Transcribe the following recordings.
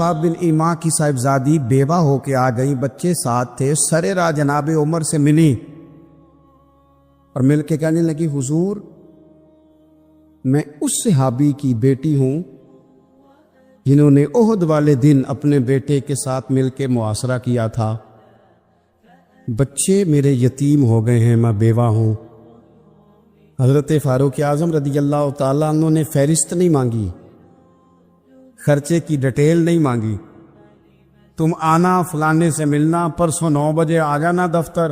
بن ایما کی صاحبزادی بیوہ ہو کے آ گئی، بچے ساتھ تھے، سرے راہ جناب عمر سے ملی اور مل کے کہنے لگی حضور میں اس صحابی کی بیٹی ہوں جنہوں نے احد والے دن اپنے بیٹے کے ساتھ مل کے معاشرہ کیا تھا، بچے میرے یتیم ہو گئے ہیں، میں بیوہ ہوں۔ حضرت فاروق اعظم رضی اللہ تعالیٰ عنہ نے فہرست نہیں مانگی، خرچے کی ڈیٹیل نہیں مانگی، تم آنا فلانے سے ملنا، پرسوں 9 بجے آ جانا دفتر،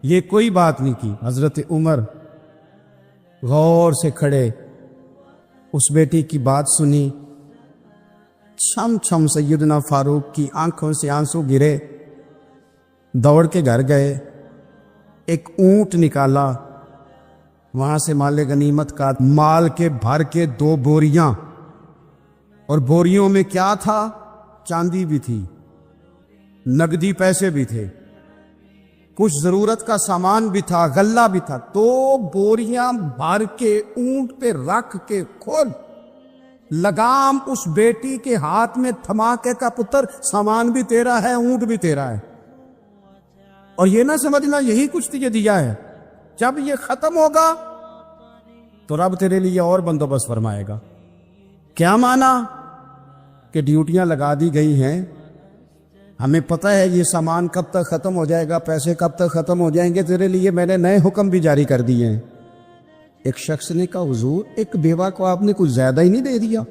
یہ کوئی بات نہیں کی۔ حضرت عمر غور سے کھڑے، اس بیٹی کی بات سنی، چھم چھم سیدنا فاروق کی آنکھوں سے آنسو گرے، دوڑ کے گھر گئے، ایک اونٹ نکالا، وہاں سے مال غنیمت کا مال کے بھر کے 2 بوریاں، اور بوریوں میں کیا تھا؟ چاندی بھی تھی، نقدی پیسے بھی تھے، کچھ ضرورت کا سامان بھی تھا، غلہ بھی تھا۔ 2 بوریاں بھر کے اونٹ پہ رکھ کے کھول، لگام اس بیٹی کے ہاتھ میں تھما کے کا پتر سامان بھی تیرا ہے، اونٹ بھی تیرا ہے، اور یہ نہ سمجھنا یہی کچھ تجھے دیا ہے، جب یہ ختم ہوگا تو رب تیرے لیے اور بندوبست فرمائے گا۔ کیا مانا کہ ڈیوٹیاں لگا دی گئی ہیں، ہمیں پتہ ہے یہ سامان کب تک ختم ہو جائے گا، پیسے کب تک ختم ہو جائیں گے، تیرے لیے میں نے نئے حکم بھی جاری کر دیے ہیں۔ ایک شخص نے کہا حضور ایک بیوہ کو آپ نے کچھ زیادہ ہی نہیں دے دیا؟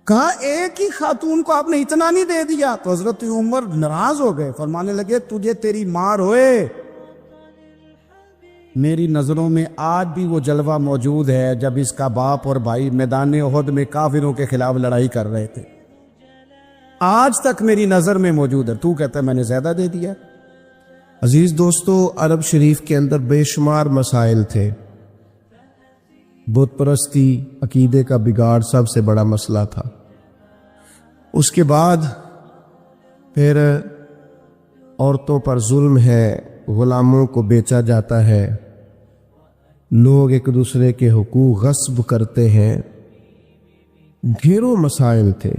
کہا ایک ہی خاتون کو آپ نے اتنا نہیں دے دیا؟ تو حضرت عمر ناراض ہو گئے، فرمانے لگے تجھے تیری مار ہوئے، میری نظروں میں آج بھی وہ جلوہ موجود ہے جب اس کا باپ اور بھائی میدان احد میں کافروں کے خلاف لڑائی کر رہے تھے، آج تک میری نظر میں موجود ہے، تو کہتا ہے میں نے زیادہ دے دیا۔ عزیز دوستو، عرب شریف کے اندر بے شمار مسائل تھے، بت پرستی، عقیدے کا بگاڑ سب سے بڑا مسئلہ تھا۔ اس کے بعد پھر عورتوں پر ظلم ہے، غلاموں کو بیچا جاتا ہے، لوگ ایک دوسرے کے حقوق غصب کرتے ہیں، ڈھیروں مسائل تھے،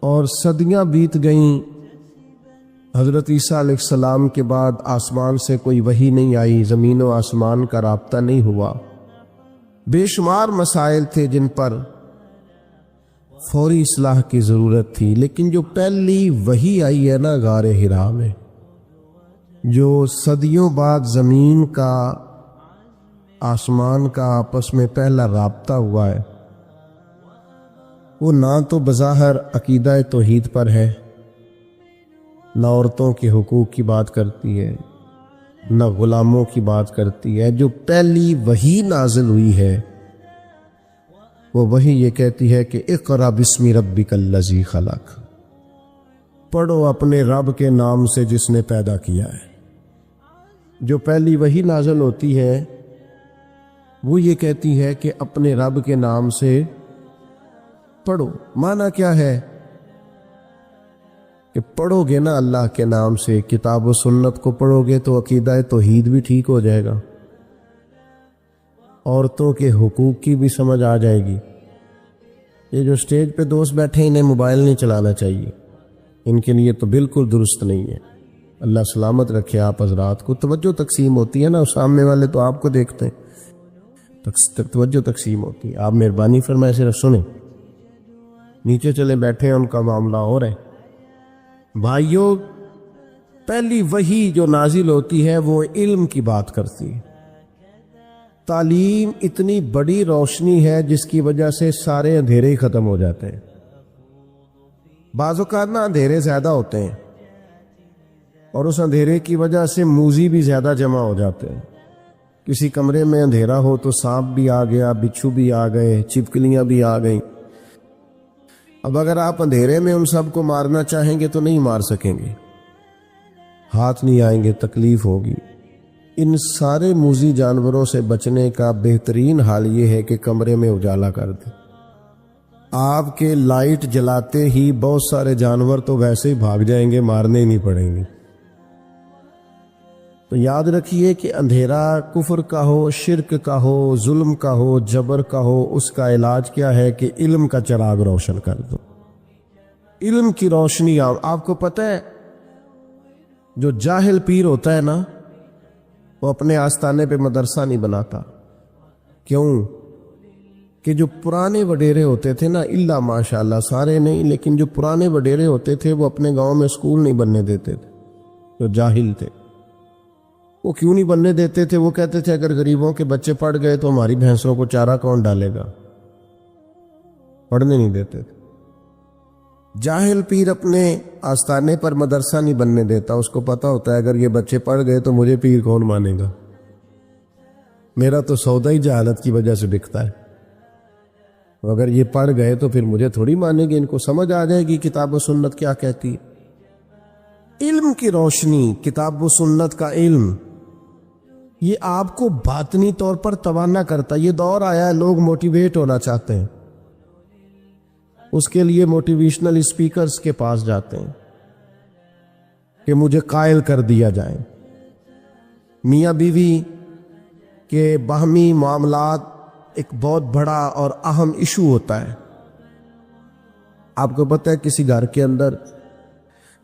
اور صدیاں بیت گئیں۔ حضرت عیسیٰ علیہ السلام کے بعد آسمان سے کوئی وحی نہیں آئی، زمین و آسمان کا رابطہ نہیں ہوا، بے شمار مسائل تھے جن پر فوری اصلاح کی ضرورت تھی۔ لیکن جو پہلی وحی آئی ہے نا غار حرا میں، جو صدیوں بعد زمین کا آسمان کا آپس میں پہلا رابطہ ہوا ہے، وہ نہ تو بظاہر عقیدہ توحید پر ہے، نہ عورتوں کے حقوق کی بات کرتی ہے، نہ غلاموں کی بات کرتی ہے۔ جو پہلی وحی نازل ہوئی ہے وہ وحی یہ کہتی ہے کہ اقرأ بسم ربک الذی خلق، پڑھو اپنے رب کے نام سے جس نے پیدا کیا ہے۔ جو پہلی وحی نازل ہوتی ہے وہ یہ کہتی ہے کہ اپنے رب کے نام سے پڑھو۔ معنی کیا ہے کہ پڑھو گے نا اللہ کے نام سے، کتاب و سنت کو پڑھو گے تو عقیدہ توحید بھی ٹھیک ہو جائے گا، عورتوں کے حقوق کی بھی سمجھ آ جائے گی۔ یہ جو سٹیج پہ دوست بیٹھے انہیں موبائل نہیں چلانا چاہیے، ان کے لیے تو بالکل درست نہیں ہے۔ اللہ سلامت رکھے آپ حضرات کو۔ توجہ تقسیم ہوتی ہے نا، سامنے والے تو آپ کو دیکھتے ہیں، توجہ تقسیم ہوتی ہے، آپ مہربانی فرمائے صرف سنیں، نیچے چلے بیٹھے ہیں، ان کا معاملہ ہو رہا ہے۔ بھائیوں، پہلی وحی جو نازل ہوتی ہے وہ علم کی بات کرتی ہے۔ تعلیم اتنی بڑی روشنی ہے جس کی وجہ سے سارے اندھیرے ہی ختم ہو جاتے ہیں۔ بعض اوقات نا اندھیرے زیادہ ہوتے ہیں، اور اس اندھیرے کی وجہ سے موذی بھی زیادہ جمع ہو جاتے ہیں۔ کسی کمرے میں اندھیرا ہو تو سانپ بھی آ گیا، بچھو بھی آ گئے، چھپکلیاں بھی آ گئیں۔ اب اگر آپ اندھیرے میں ان سب کو مارنا چاہیں گے تو نہیں مار سکیں گے، ہاتھ نہیں آئیں گے، تکلیف ہوگی۔ ان سارے موذی جانوروں سے بچنے کا بہترین حال یہ ہے کہ کمرے میں اجالا کر دیں۔ آپ کے لائٹ جلاتے ہی بہت سارے جانور تو ویسے ہی بھاگ جائیں گے، مارنے ہی نہیں پڑیں گے۔ تو یاد رکھیے کہ اندھیرا کفر کا ہو، شرک کا ہو، ظلم کا ہو، جبر کا ہو، اس کا علاج کیا ہے کہ علم کا چراغ روشن کر دو۔ علم کی روشنی آپ کو پتہ ہے جو جاہل پیر ہوتا ہے نا وہ اپنے آستانے پہ مدرسہ نہیں بناتا. کیوں؟ کہ جو پرانے وڈیرے ہوتے تھے نا، اللہ ماشاءاللہ سارے نہیں، لیکن جو پرانے وڈیرے ہوتے تھے وہ اپنے گاؤں میں اسکول نہیں بننے دیتے تھے. جو جاہل تھے وہ کیوں نہیں بننے دیتے تھے؟ وہ کہتے تھے اگر غریبوں کے بچے پڑھ گئے تو ہماری بھینسوں کو چارہ کون ڈالے گا، پڑھنے نہیں دیتے تھے. جاہل پیر اپنے آستانے پر مدرسہ نہیں بننے دیتا، اس کو پتا ہوتا ہے اگر یہ بچے پڑھ گئے تو مجھے پیر کون مانے گا، میرا تو سودا ہی جہالت کی وجہ سے بکتا ہے. اگر یہ پڑھ گئے تو پھر مجھے تھوڑی مانیں گے، ان کو سمجھ آ جائے گی کتاب و سنت کیا کہتی ہے. علم کی روشنی، کتاب و سنت کا علم، یہ آپ کو باطنی طور پر توانا کرتا. یہ دور آیا ہے لوگ موٹیویٹ ہونا چاہتے ہیں، اس کے لیے موٹیویشنل اسپیکرز کے پاس جاتے ہیں کہ مجھے قائل کر دیا جائے. میاں بیوی کے باہمی معاملات ایک بہت بڑا اور اہم ایشو ہوتا ہے. آپ کو پتہ ہے کسی گھر کے اندر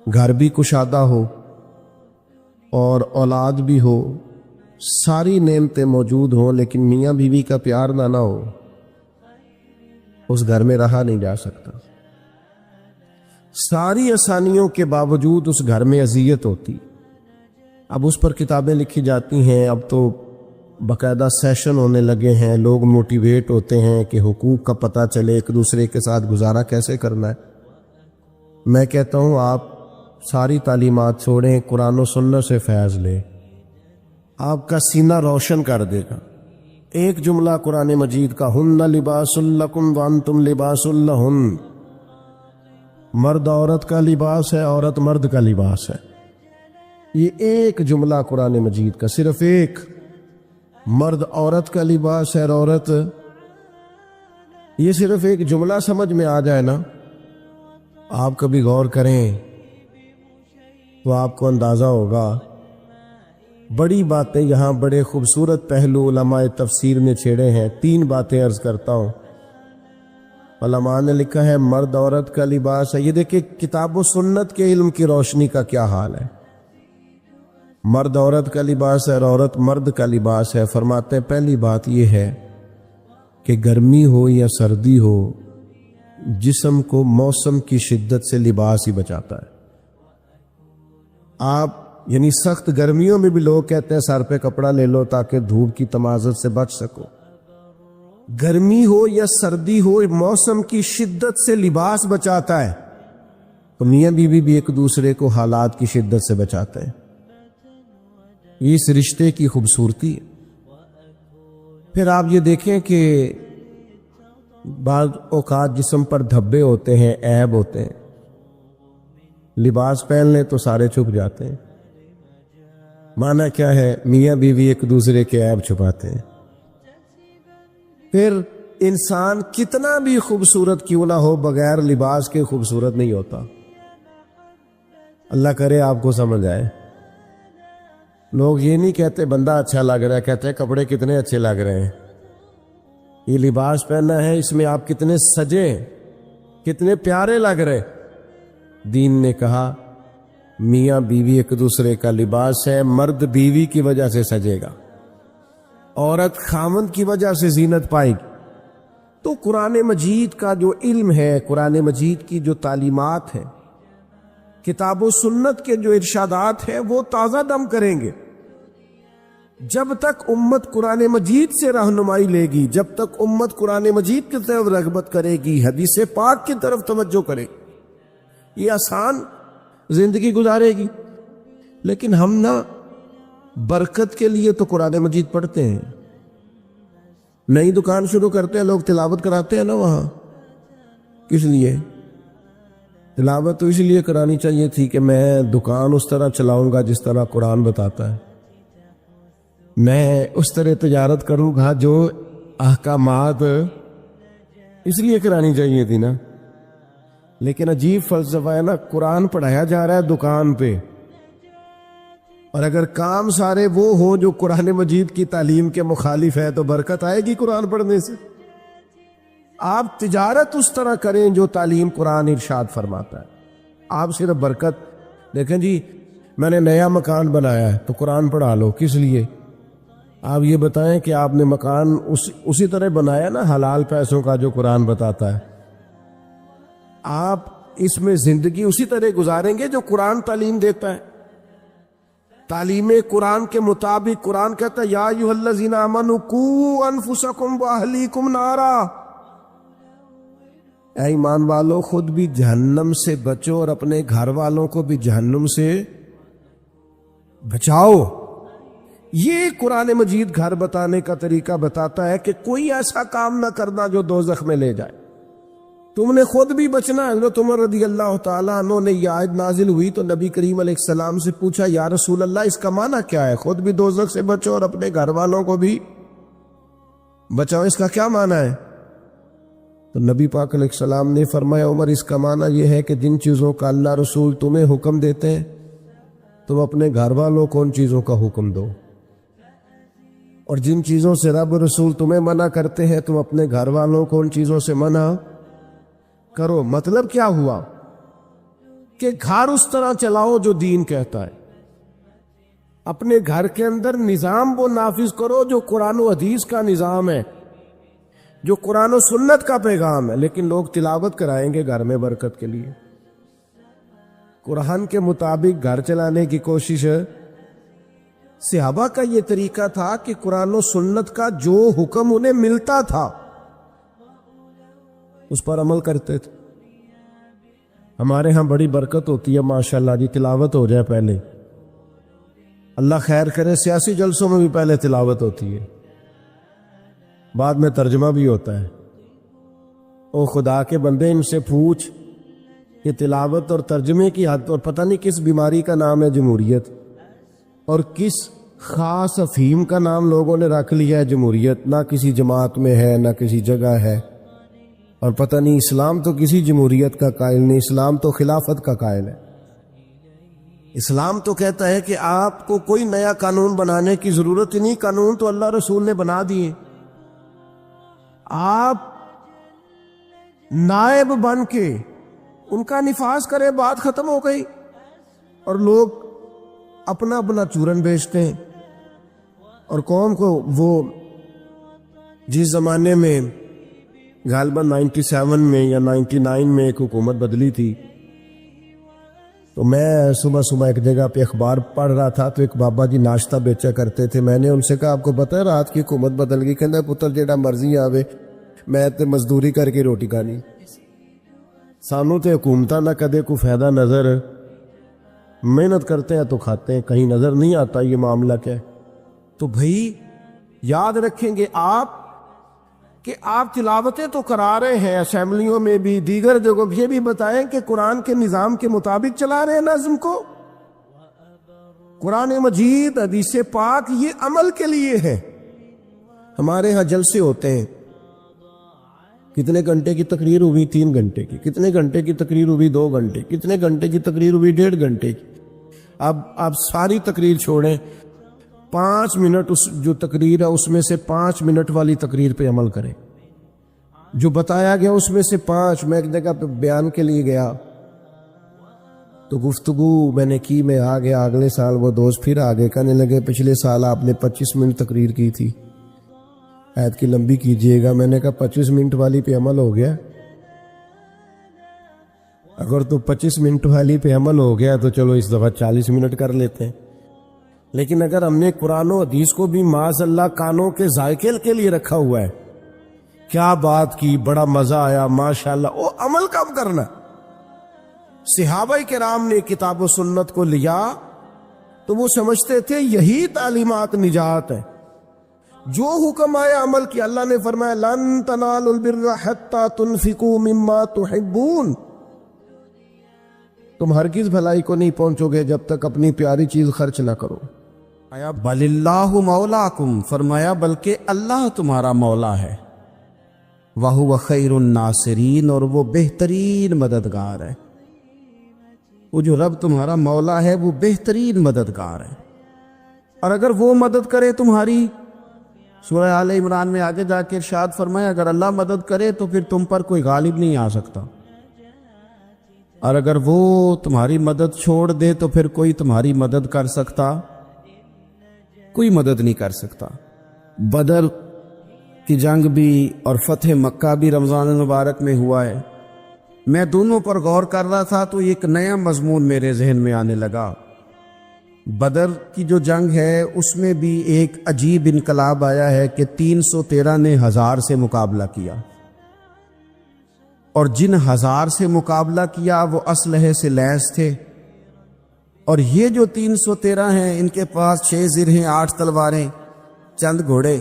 گھر بھی کشادہ ہو اور اولاد بھی ہو، ساری نعمتیں موجود ہوں، لیکن میاں بیوی کا پیار نہ ہو، اس گھر میں رہا نہیں جا سکتا. ساری آسانیوں کے باوجود اس گھر میں اذیت ہوتی. اب اس پر کتابیں لکھی جاتی ہیں، اب تو باقاعدہ سیشن ہونے لگے ہیں، لوگ موٹیویٹ ہوتے ہیں کہ حقوق کا پتہ چلے، ایک دوسرے کے ساتھ گزارا کیسے کرنا ہے. میں کہتا ہوں آپ ساری تعلیمات چھوڑیں، قرآن و سنت سے فیض لیں، آپ کا سینہ روشن کر دے گا. ایک جملہ قرآن مجید کا، ہن لباس لکم وانتم لباس لہن، مرد عورت کا لباس ہے، عورت مرد کا لباس ہے. یہ ایک جملہ قرآن مجید کا، صرف ایک، مرد عورت کا لباس ہے اور عورت، یہ صرف ایک جملہ سمجھ میں آ جائے نا، آپ کبھی غور کریں تو آپ کو اندازہ ہوگا. بڑی باتیں یہاں بڑے خوبصورت پہلو علماء تفسیر نے چھیڑے ہیں. 3 باتیں عرض کرتا ہوں. علماء نے لکھا ہے مرد عورت کا لباس ہے. یہ دیکھیں کتاب و سنت کے علم کی روشنی کا کیا حال ہے. مرد عورت کا لباس ہے اور عورت مرد کا لباس ہے. فرماتے ہیں پہلی بات یہ ہے کہ گرمی ہو یا سردی ہو، جسم کو موسم کی شدت سے لباس ہی بچاتا ہے. آپ یعنی سخت گرمیوں میں بھی لوگ کہتے ہیں سر پہ کپڑا لے لو تاکہ دھوپ کی تمازت سے بچ سکو. گرمی ہو یا سردی ہو، موسم کی شدت سے لباس بچاتا ہے. تو میاں بیوی بھی ایک دوسرے کو حالات کی شدت سے بچاتے ہیں. یہ اس رشتے کی خوبصورتی ہے. پھر آپ یہ دیکھیں کہ بعض اوقات جسم پر دھبے ہوتے ہیں، عیب ہوتے ہیں، لباس پہن لیں تو سارے چھپ جاتے ہیں. معنی کیا ہے؟ میاں بیوی ایک دوسرے کے عیب چھپاتے ہیں. پھر انسان کتنا بھی خوبصورت کیوں نہ ہو، بغیر لباس کے خوبصورت نہیں ہوتا. اللہ کرے آپ کو سمجھ آئے. لوگ یہ نہیں کہتے بندہ اچھا لگ رہا ہے، کہتے ہیں کپڑے کتنے اچھے لگ رہے ہیں. یہ لباس پہنا ہے، اس میں آپ کتنے سجے، کتنے پیارے لگ رہے. دین نے کہا میاں بیوی ایک دوسرے کا لباس ہے. مرد بیوی کی وجہ سے سجے گا، عورت خامند کی وجہ سے زینت پائے گی. تو قرآن مجید کا جو علم ہے، قرآن مجید کی جو تعلیمات ہیں، کتاب و سنت کے جو ارشادات ہیں، وہ تازہ دم کریں گے. جب تک امت قرآن مجید سے رہنمائی لے گی، جب تک امت قرآن مجید کی طرف رغبت کرے گی، حدیث پاک کی طرف توجہ کرے گی، یہ آسان زندگی گزارے گی. لیکن ہم نا برکت کے لیے تو قرآن مجید پڑھتے ہیں. نئی دکان شروع کرتے ہیں لوگ، تلاوت کراتے ہیں نا وہاں. کس لیے تلاوت؟ تو اس لیے کرانی چاہیے تھی کہ میں دکان اس طرح چلاؤں گا جس طرح قرآن بتاتا ہے، میں اس طرح تجارت کروں گا جو احکامات، اس لیے کرانی چاہیے تھی نا. لیکن عجیب فلسفہ ہے نا، قرآن پڑھایا جا رہا ہے دکان پہ، اور اگر کام سارے وہ ہوں جو قرآن مجید کی تعلیم کے مخالف ہے تو برکت آئے گی قرآن پڑھنے سے؟ آپ تجارت اس طرح کریں جو تعلیم قرآن ارشاد فرماتا ہے. آپ صرف برکت دیکھیں جی میں نے نیا مکان بنایا ہے تو قرآن پڑھا لو، کس لیے؟ آپ یہ بتائیں کہ آپ نے مکان اسی طرح بنایا نا حلال پیسوں کا جو قرآن بتاتا ہے. آپ اس میں زندگی اسی طرح گزاریں گے جو قرآن تعلیم دیتا ہے. تعلیم قرآن کے مطابق قرآن کہتا ہے یا ایھا الذین آمنوا قوا انفسکم واہلیکم نارا، اے ایمان والو خود بھی جہنم سے بچو اور اپنے گھر والوں کو بھی جہنم سے بچاؤ. یہ قرآن مجید گھر بتانے کا طریقہ بتاتا ہے کہ کوئی ایسا کام نہ کرنا جو دوزخ میں لے جائے. تم نے خود بھی بچنا ہے. حضرت عمر رضی اللہ تعالیٰ عنہ نے یہ آیت نازل ہوئی تو نبی کریم علیہ السلام سے پوچھا یا رسول اللہ اس کا معنی کیا ہے؟ خود بھی دوزخ سے بچو اور اپنے گھر والوں کو بھی بچاؤ، اس کا کیا معنی ہے؟ تو نبی پاک علیہ السلام نے فرمایا عمر اس کا معنی یہ ہے کہ جن چیزوں کا اللہ رسول تمہیں حکم دیتے ہیں تم اپنے گھر والوں کو ان چیزوں کا حکم دو، اور جن چیزوں سے رب رسول تمہیں منع کرتے ہیں تم اپنے گھر والوں کو ان چیزوں سے منع کرو. مطلب کیا ہوا کہ گھر اس طرح چلاؤ جو دین کہتا ہے. اپنے گھر کے اندر نظام وہ نافذ کرو جو قرآن و حدیث کا نظام ہے، جو قرآن و سنت کا پیغام ہے. لیکن لوگ تلاوت کرائیں گے گھر میں برکت کے لیے. قرآن کے مطابق گھر چلانے کی کوشش ہے. صحابہ کا یہ طریقہ تھا کہ قرآن و سنت کا جو حکم انہیں ملتا تھا اس پر عمل کرتے تھے. ہمارے ہاں بڑی برکت ہوتی ہے ماشاءاللہ جی، تلاوت ہو جائے پہلے، اللہ خیر کرے. سیاسی جلسوں میں بھی پہلے تلاوت ہوتی ہے، بعد میں ترجمہ بھی ہوتا ہے. او خدا کے بندے ان سے پوچھ کہ تلاوت اور ترجمے کی حد، اور پتہ نہیں کس بیماری کا نام ہے جمہوریت، اور کس خاص افہیم کا نام لوگوں نے رکھ لیا ہے جمہوریت. نہ کسی جماعت میں ہے نہ کسی جگہ ہے، اور پتہ نہیں اسلام تو کسی جمہوریت کا قائل نہیں، اسلام تو خلافت کا قائل ہے. اسلام تو کہتا ہے کہ آپ کو کوئی نیا قانون بنانے کی ضرورت ہی نہیں، قانون تو اللہ رسول نے بنا دیے. آپ نائب بن کے ان کا نفاذ کرے، بات ختم ہو گئی. اور لوگ اپنا اپنا چورن بیچتے ہیں، اور قوم کو وہ جس زمانے میں غالباً 97 میں یا 99 میں ایک حکومت بدلی تھی، تو میں صبح صبح ایک جگہ پہ اخبار پڑھ رہا تھا تو ایک بابا جی ناشتہ بیچا کرتے تھے. میں نے ان سے کہا آپ کو پتہ ہے رات کی حکومت بدل گئی؟ کہنا پتر جیڑا مرضی آوے میں تے مزدوری کر کے روٹی کھانی، سانوں تے حکومتاں نہ کدے کو فائدہ نظر، محنت کرتے ہیں تو کھاتے ہیں، کہیں نظر نہیں آتا یہ معاملہ کیا ہے. تو بھائی یاد رکھیں گے آپ کہ آپ تلاوتیں تو کرا رہے ہیں اسمبلیوں میں بھی، دیگر جگہوں، یہ بھی بتائیں کہ قرآن کے نظام کے مطابق چلا رہے ہیں نظم کو. قرآن مجید حدیث پاک یہ عمل کے لیے ہے. ہمارے ہاں جلسے ہوتے ہیں، کتنے گھنٹے کی تقریر ہوئی؟ 3 گھنٹے کی. کتنے گھنٹے کی تقریر ہوئی؟ 2 گھنٹے. کتنے گھنٹے کی تقریر ہوئی؟ 1.5 گھنٹے کی. اب آپ ساری تقریر چھوڑیں، 5 منٹ اس جو تقریر ہے اس میں سے 5 منٹ والی تقریر پہ عمل کریں. جو بتایا گیا اس میں سے 5. میں ایک جگہ پہ بیان کے لیے گیا تو گفتگو میں نے کی، میں آ گیا. اگلے سال وہ دوست پھر آگے کہنے لگے پچھلے سال آپ نے 25 منٹ تقریر کی تھی، عید کی لمبی کیجئے گا. میں نے کہا 25 منٹ والی پہ عمل ہو گیا. اگر تو 25 منٹ والی پہ عمل ہو گیا تو چلو اس دفعہ 40 منٹ کر لیتے ہیں. لیکن اگر ہم نے قرآن و حدیث کو بھی معاذ اللہ کانوں کے ذائقے کے لیے رکھا ہوا ہے، کیا بات کی، بڑا مزہ آیا ماشاءاللہ، وہ عمل کم کرنا. صحابہ کرام نے کتاب و سنت کو لیا تو وہ سمجھتے تھے یہی تعلیمات نجات ہے. جو حکم آیا عمل کیا. اللہ نے فرمایا لن تنالوا البر حتى تنفقوا مما تحبون، تم ہرگز بھلائی کو نہیں پہنچو گے جب تک اپنی پیاری چیز خرچ نہ کرو. آیا بل اللہ مولاکم، فرمایا بلکہ اللہ تمہارا مولا ہے. وَهُوَ خَيْرُ النَّاصِرِينَ، اور وہ بہترین مددگار ہے. وہ جو رب تمہارا مولا ہے وہ بہترین مددگار ہے. اور اگر وہ مدد کرے تمہاری سورہ آل عمران میں آگے جا کے ارشاد فرمایا اگر اللہ مدد کرے تو پھر تم پر کوئی غالب نہیں آ سکتا، اور اگر وہ تمہاری مدد چھوڑ دے تو پھر کوئی تمہاری مدد کر سکتا؟ کوئی مدد نہیں کر سکتا۔ بدر کی جنگ بھی اور فتح مکہ بھی رمضان المبارک میں ہوا ہے۔ میں دونوں پر غور کر رہا تھا تو ایک نیا مضمون میرے ذہن میں آنے لگا۔ بدر کی جو جنگ ہے اس میں بھی ایک عجیب انقلاب آیا ہے کہ 313 نے 1000 سے مقابلہ کیا، اور جن 1000 سے مقابلہ کیا وہ اسلحے سے لیس تھے، اور یہ جو 313 ہیں ان کے پاس 6 زرہیں، 8 تلواریں، چند گھوڑے،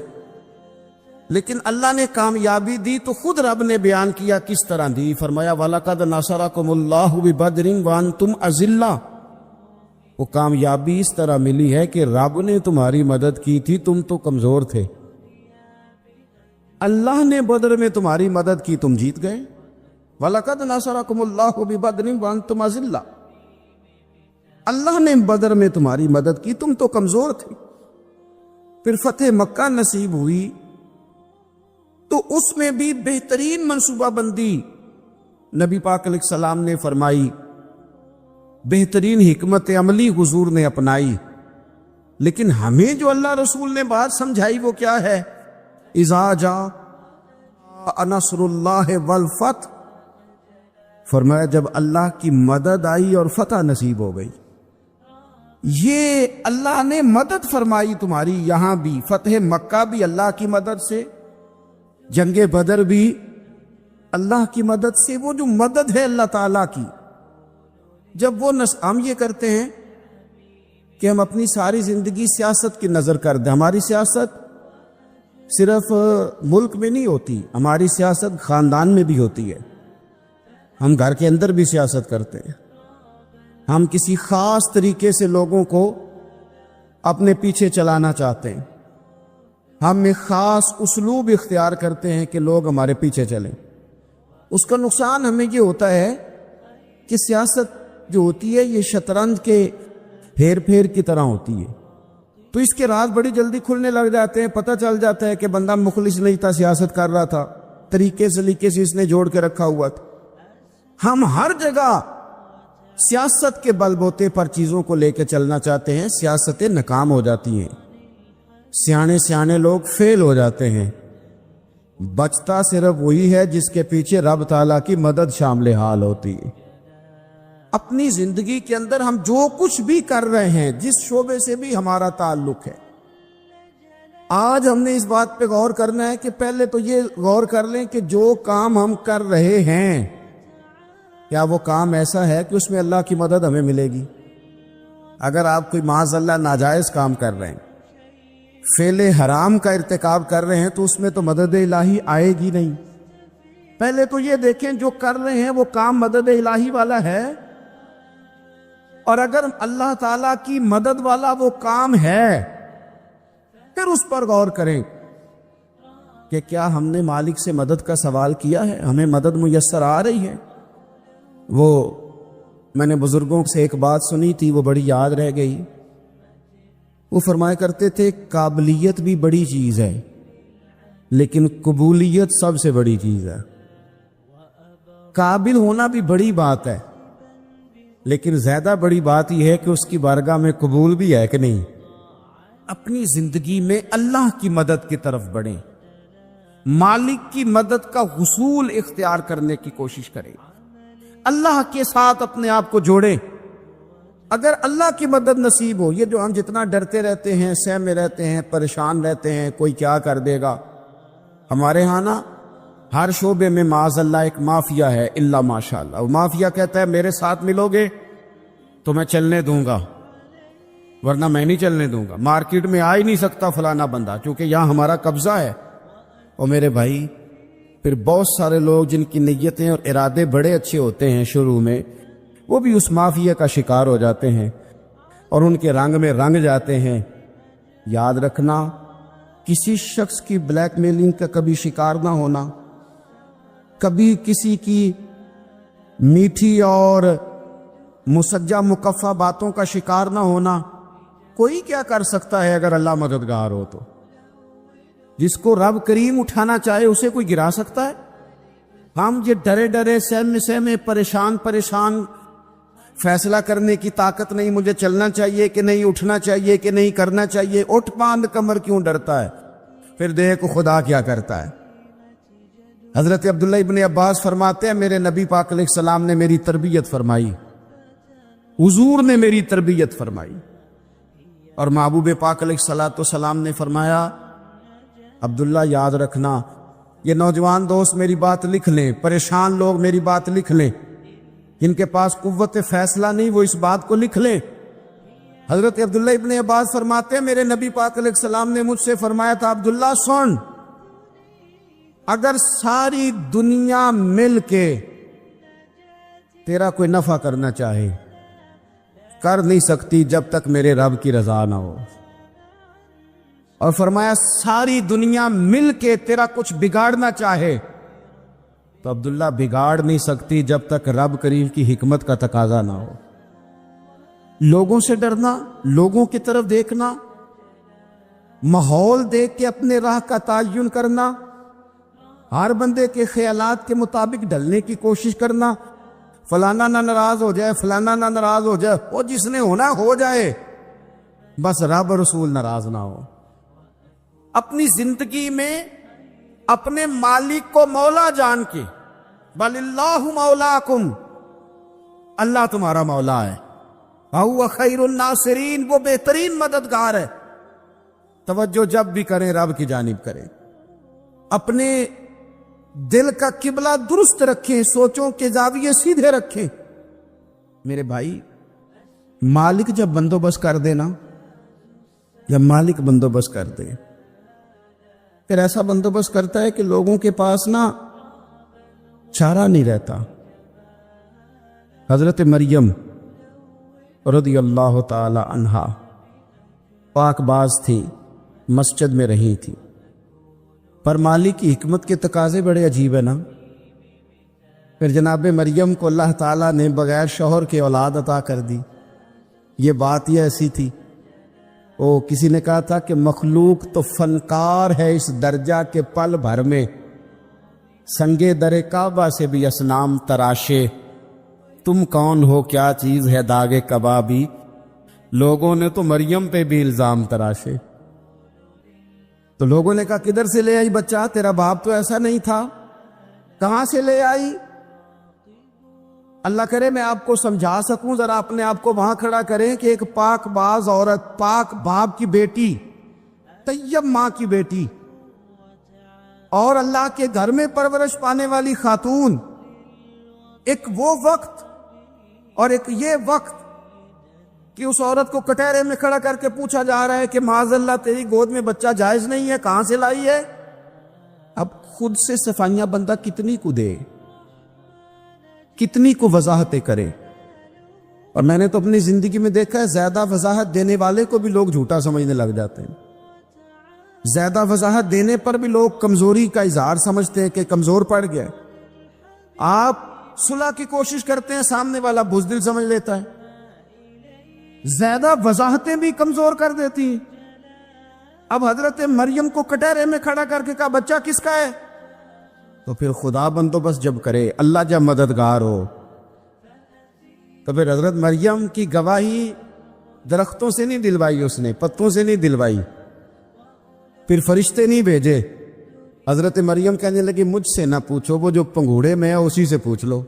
لیکن اللہ نے کامیابی دی تو خود رب نے بیان کیا کس طرح دی۔ فرمایا وَلَقَدْ نَصَرَكُمُ اللَّهُ بِبَدْرٍ وَأَنْتُمْ أَذِلَّةٌ، وہ کامیابی اس طرح ملی ہے کہ رب نے تمہاری مدد کی تھی، تم تو کمزور تھے، اللہ نے بدر میں تمہاری مدد کی، تم جیت گئے۔ وَلَقَدْ نَصَرَكُمُ اللَّهُ بِبَدْرٍ وَأَنْتُمْ أَذِلَّةٌ، اللہ نے بدر میں تمہاری مدد کی، تم تو کمزور تھے۔ پھر فتح مکہ نصیب ہوئی تو اس میں بھی بہترین منصوبہ بندی نبی پاک علیہ السلام نے فرمائی، بہترین حکمت عملی حضور نے اپنائی، لیکن ہمیں جو اللہ رسول نے بات سمجھائی وہ کیا ہے؟ اذا جاء نصر اللہ والفتح، فرمایا جب اللہ کی مدد آئی اور فتح نصیب ہو گئی۔ یہ اللہ نے مدد فرمائی تمہاری، یہاں بھی فتح مکہ بھی اللہ کی مدد سے، جنگ بدر بھی اللہ کی مدد سے۔ وہ جو مدد ہے اللہ تعالیٰ کی، جب وہ ہم یہ کرتے ہیں کہ ہم اپنی ساری زندگی سیاست کی نظر کر دیں، ہماری سیاست صرف ملک میں نہیں ہوتی، ہماری سیاست خاندان میں بھی ہوتی ہے، ہم گھر کے اندر بھی سیاست کرتے ہیں، ہم کسی خاص طریقے سے لوگوں کو اپنے پیچھے چلانا چاہتے ہیں، ہم ایک خاص اسلوب اختیار کرتے ہیں کہ لوگ ہمارے پیچھے چلیں۔ اس کا نقصان ہمیں یہ ہوتا ہے کہ سیاست جو ہوتی ہے یہ شطرنج کے پھیر پھیر کی طرح ہوتی ہے، تو اس کے راز بڑی جلدی کھلنے لگ جاتے ہیں، پتہ چل جاتا ہے کہ بندہ مخلص نہیں تھا، سیاست کر رہا تھا، طریقے سلیقے سے اس نے جوڑ کے رکھا ہوا تھا۔ ہم ہر جگہ سیاست کے بل بوتے پر چیزوں کو لے کے چلنا چاہتے ہیں، سیاستیں ناکام ہو جاتی ہیں، سیانے لوگ فیل ہو جاتے ہیں، بچتا صرف وہی ہے جس کے پیچھے رب تعالیٰ کی مدد شامل حال ہوتی ہے۔ اپنی زندگی کے اندر ہم جو کچھ بھی کر رہے ہیں، جس شعبے سے بھی ہمارا تعلق ہے، آج ہم نے اس بات پہ غور کرنا ہے کہ پہلے تو یہ غور کر لیں کہ جو کام ہم کر رہے ہیں کیا وہ کام ایسا ہے کہ اس میں اللہ کی مدد ہمیں ملے گی؟ اگر آپ کوئی معاذ اللہ ناجائز کام کر رہے ہیں، فعل حرام کا ارتکاب کر رہے ہیں، تو اس میں تو مدد الہی آئے گی نہیں۔ پہلے تو یہ دیکھیں جو کر رہے ہیں وہ کام مدد الہی والا ہے، اور اگر اللہ تعالیٰ کی مدد والا وہ کام ہے پھر اس پر غور کریں کہ کیا ہم نے مالک سے مدد کا سوال کیا ہے، ہمیں مدد میسر آ رہی ہے۔ وہ میں نے بزرگوں سے ایک بات سنی تھی، وہ بڑی یاد رہ گئی۔ وہ فرمایا کرتے تھے قابلیت بھی بڑی چیز ہے لیکن قبولیت سب سے بڑی چیز ہے۔ قابل ہونا بھی بڑی بات ہے لیکن زیادہ بڑی بات یہ ہے کہ اس کی بارگاہ میں قبول بھی ہے کہ نہیں۔ اپنی زندگی میں اللہ کی مدد کی طرف بڑھیں، مالک کی مدد کا حصول اختیار کرنے کی کوشش کریں، اللہ کے ساتھ اپنے آپ کو جوڑیں۔ اگر اللہ کی مدد نصیب ہو، یہ جو ہم جتنا ڈرتے رہتے ہیں، سہمے رہتے ہیں، پریشان رہتے ہیں کوئی کیا کر دے گا، ہمارے ہاں نا ہر شعبے میں معاذ اللہ ایک مافیا ہے، الا ماشاء اللہ۔ وہ مافیا کہتا ہے میرے ساتھ ملو گے تو میں چلنے دوں گا ورنہ میں نہیں چلنے دوں گا، مارکیٹ میں آ ہی نہیں سکتا فلانا بندہ کیونکہ یہاں ہمارا قبضہ ہے۔ اور میرے بھائی پھر بہت سارے لوگ جن کی نیتیں اور ارادے بڑے اچھے ہوتے ہیں شروع میں، وہ بھی اس مافیا کا شکار ہو جاتے ہیں اور ان کے رنگ میں رنگ جاتے ہیں۔ یاد رکھنا، کسی شخص کی بلیک میلنگ کا کبھی شکار نہ ہونا، کبھی کسی کی میٹھی اور مسجع مکفہ باتوں کا شکار نہ ہونا۔ کوئی کیا کر سکتا ہے اگر اللہ مددگار ہو تو؟ جس کو رب کریم اٹھانا چاہے اسے کوئی گرا سکتا ہے؟ ہم یہ ڈرے ڈرے سہمے سہمے پریشان پریشان فیصلہ کرنے کی طاقت نہیں، مجھے چلنا چاہیے کہ نہیں، اٹھنا چاہیے کہ نہیں، کرنا چاہیے، اٹھ باندھ کمر کیوں ڈرتا ہے؟ پھر دیکھو خدا کیا کرتا ہے۔ حضرت عبداللہ ابن عباس فرماتے ہیں میرے نبی پاک علیہ السلام نے میری تربیت فرمائی، حضور نے میری تربیت فرمائی، اور محبوب پاک علیہ السلام نے فرمایا عبداللہ یاد رکھنا، یہ نوجوان دوست میری بات لکھ لیں، پریشان لوگ میری بات لکھ لیں، جن کے پاس قوت فیصلہ نہیں وہ اس بات کو لکھ لیں۔ حضرت عبداللہ ابن عباس فرماتے ہیں میرے نبی پاک علیہ السلام نے مجھ سے فرمایا تھا عبداللہ سن، اگر ساری دنیا مل کے تیرا کوئی نفع کرنا چاہے کر نہیں سکتی جب تک میرے رب کی رضا نہ ہو، اور فرمایا ساری دنیا مل کے تیرا کچھ بگاڑنا چاہے تو عبداللہ بگاڑ نہیں سکتی جب تک رب کریم کی حکمت کا تقاضا نہ ہو۔ لوگوں سے ڈرنا، لوگوں کی طرف دیکھنا، ماحول دیکھ کے اپنے راہ کا تعین کرنا، ہر بندے کے خیالات کے مطابق ڈھلنے کی کوشش کرنا، فلانا نہ ناراض ہو جائے، فلانا نہ ناراض ہو جائے، وہ جس نے ہونا ہو جائے، بس رب رسول ناراض نہ ہو۔ اپنی زندگی میں اپنے مالک کو مولا جان کے، بل اللہ مولاکم، اللہ تمہارا مولا ہے، وَهُوَ خَيْرُ النَّاصِرِينَ، وہ بہترین مددگار ہے۔ توجہ جب بھی کریں رب کی جانب کریں، اپنے دل کا قبلہ درست رکھیں، سوچوں کے زاویے سیدھے رکھیں۔ میرے بھائی، مالک جب بندوبست کر دے نا، جب مالک بندوبست کر دے پھر ایسا بندوبست کرتا ہے کہ لوگوں کے پاس نا چارہ نہیں رہتا۔ حضرت مریم رضی اللہ تعالی عنہا پاک باز تھی، مسجد میں رہی تھی، پر مالک کی حکمت کے تقاضے بڑے عجیب ہیں نا۔ پھر جناب مریم کو اللہ تعالیٰ نے بغیر شوہر کے اولاد عطا کر دی۔ یہ بات یہ ایسی تھی، کسی نے کہا تھا کہ مخلوق تو فنکار ہے اس درجہ کے پل بھر میں سنگے در کعبہ سے بھی اصنام تراشے، تم کون ہو کیا چیز ہے داغے کبابی، لوگوں نے تو مریم پہ بھی الزام تراشے۔ تو لوگوں نے کہا کدھر سے لے آئی بچہ، تیرا باپ تو ایسا نہیں تھا، کہاں سے لے آئی؟ اللہ کرے میں آپ کو سمجھا سکوں، ذرا اپنے آپ کو وہاں کھڑا کریں کہ ایک پاک باز عورت، پاک باپ کی بیٹی، طیب ماں کی بیٹی، اور اللہ کے گھر میں پرورش پانے والی خاتون، ایک وہ وقت اور ایک یہ وقت کہ اس عورت کو کٹہرے میں کھڑا کر کے پوچھا جا رہا ہے کہ معاذ اللہ تیری گود میں بچہ جائز نہیں ہے، کہاں سے لائی ہے؟ اب خود سے صفائیاں بندہ کتنی کو دے، کتنی کو وضاحتیں کرے۔ اور میں نے تو اپنی زندگی میں دیکھا ہے زیادہ وضاحت دینے والے کو بھی لوگ جھوٹا سمجھنے لگ جاتے ہیں، زیادہ وضاحت دینے پر بھی لوگ کمزوری کا اظہار سمجھتے ہیں کہ کمزور پڑ گیا۔ آپ صلح کی کوشش کرتے ہیں، سامنے والا بزدل سمجھ لیتا ہے، زیادہ وضاحتیں بھی کمزور کر دیتی ہیں۔ اب حضرت مریم کو کٹہرے میں کھڑا کر کے کہا بچہ کس کا ہے؟ تو پھر خدا بندوبست جب کرے، اللہ جب مددگار ہو، تو پھر حضرت مریم کی گواہی درختوں سے نہیں دلوائی، اس نے پتوں سے نہیں دلوائی، پھر فرشتے نہیں بھیجے۔ حضرت مریم کہنے لگی مجھ سے نہ پوچھو، وہ جو پنگوڑے میں ہے اسی سے پوچھ لو،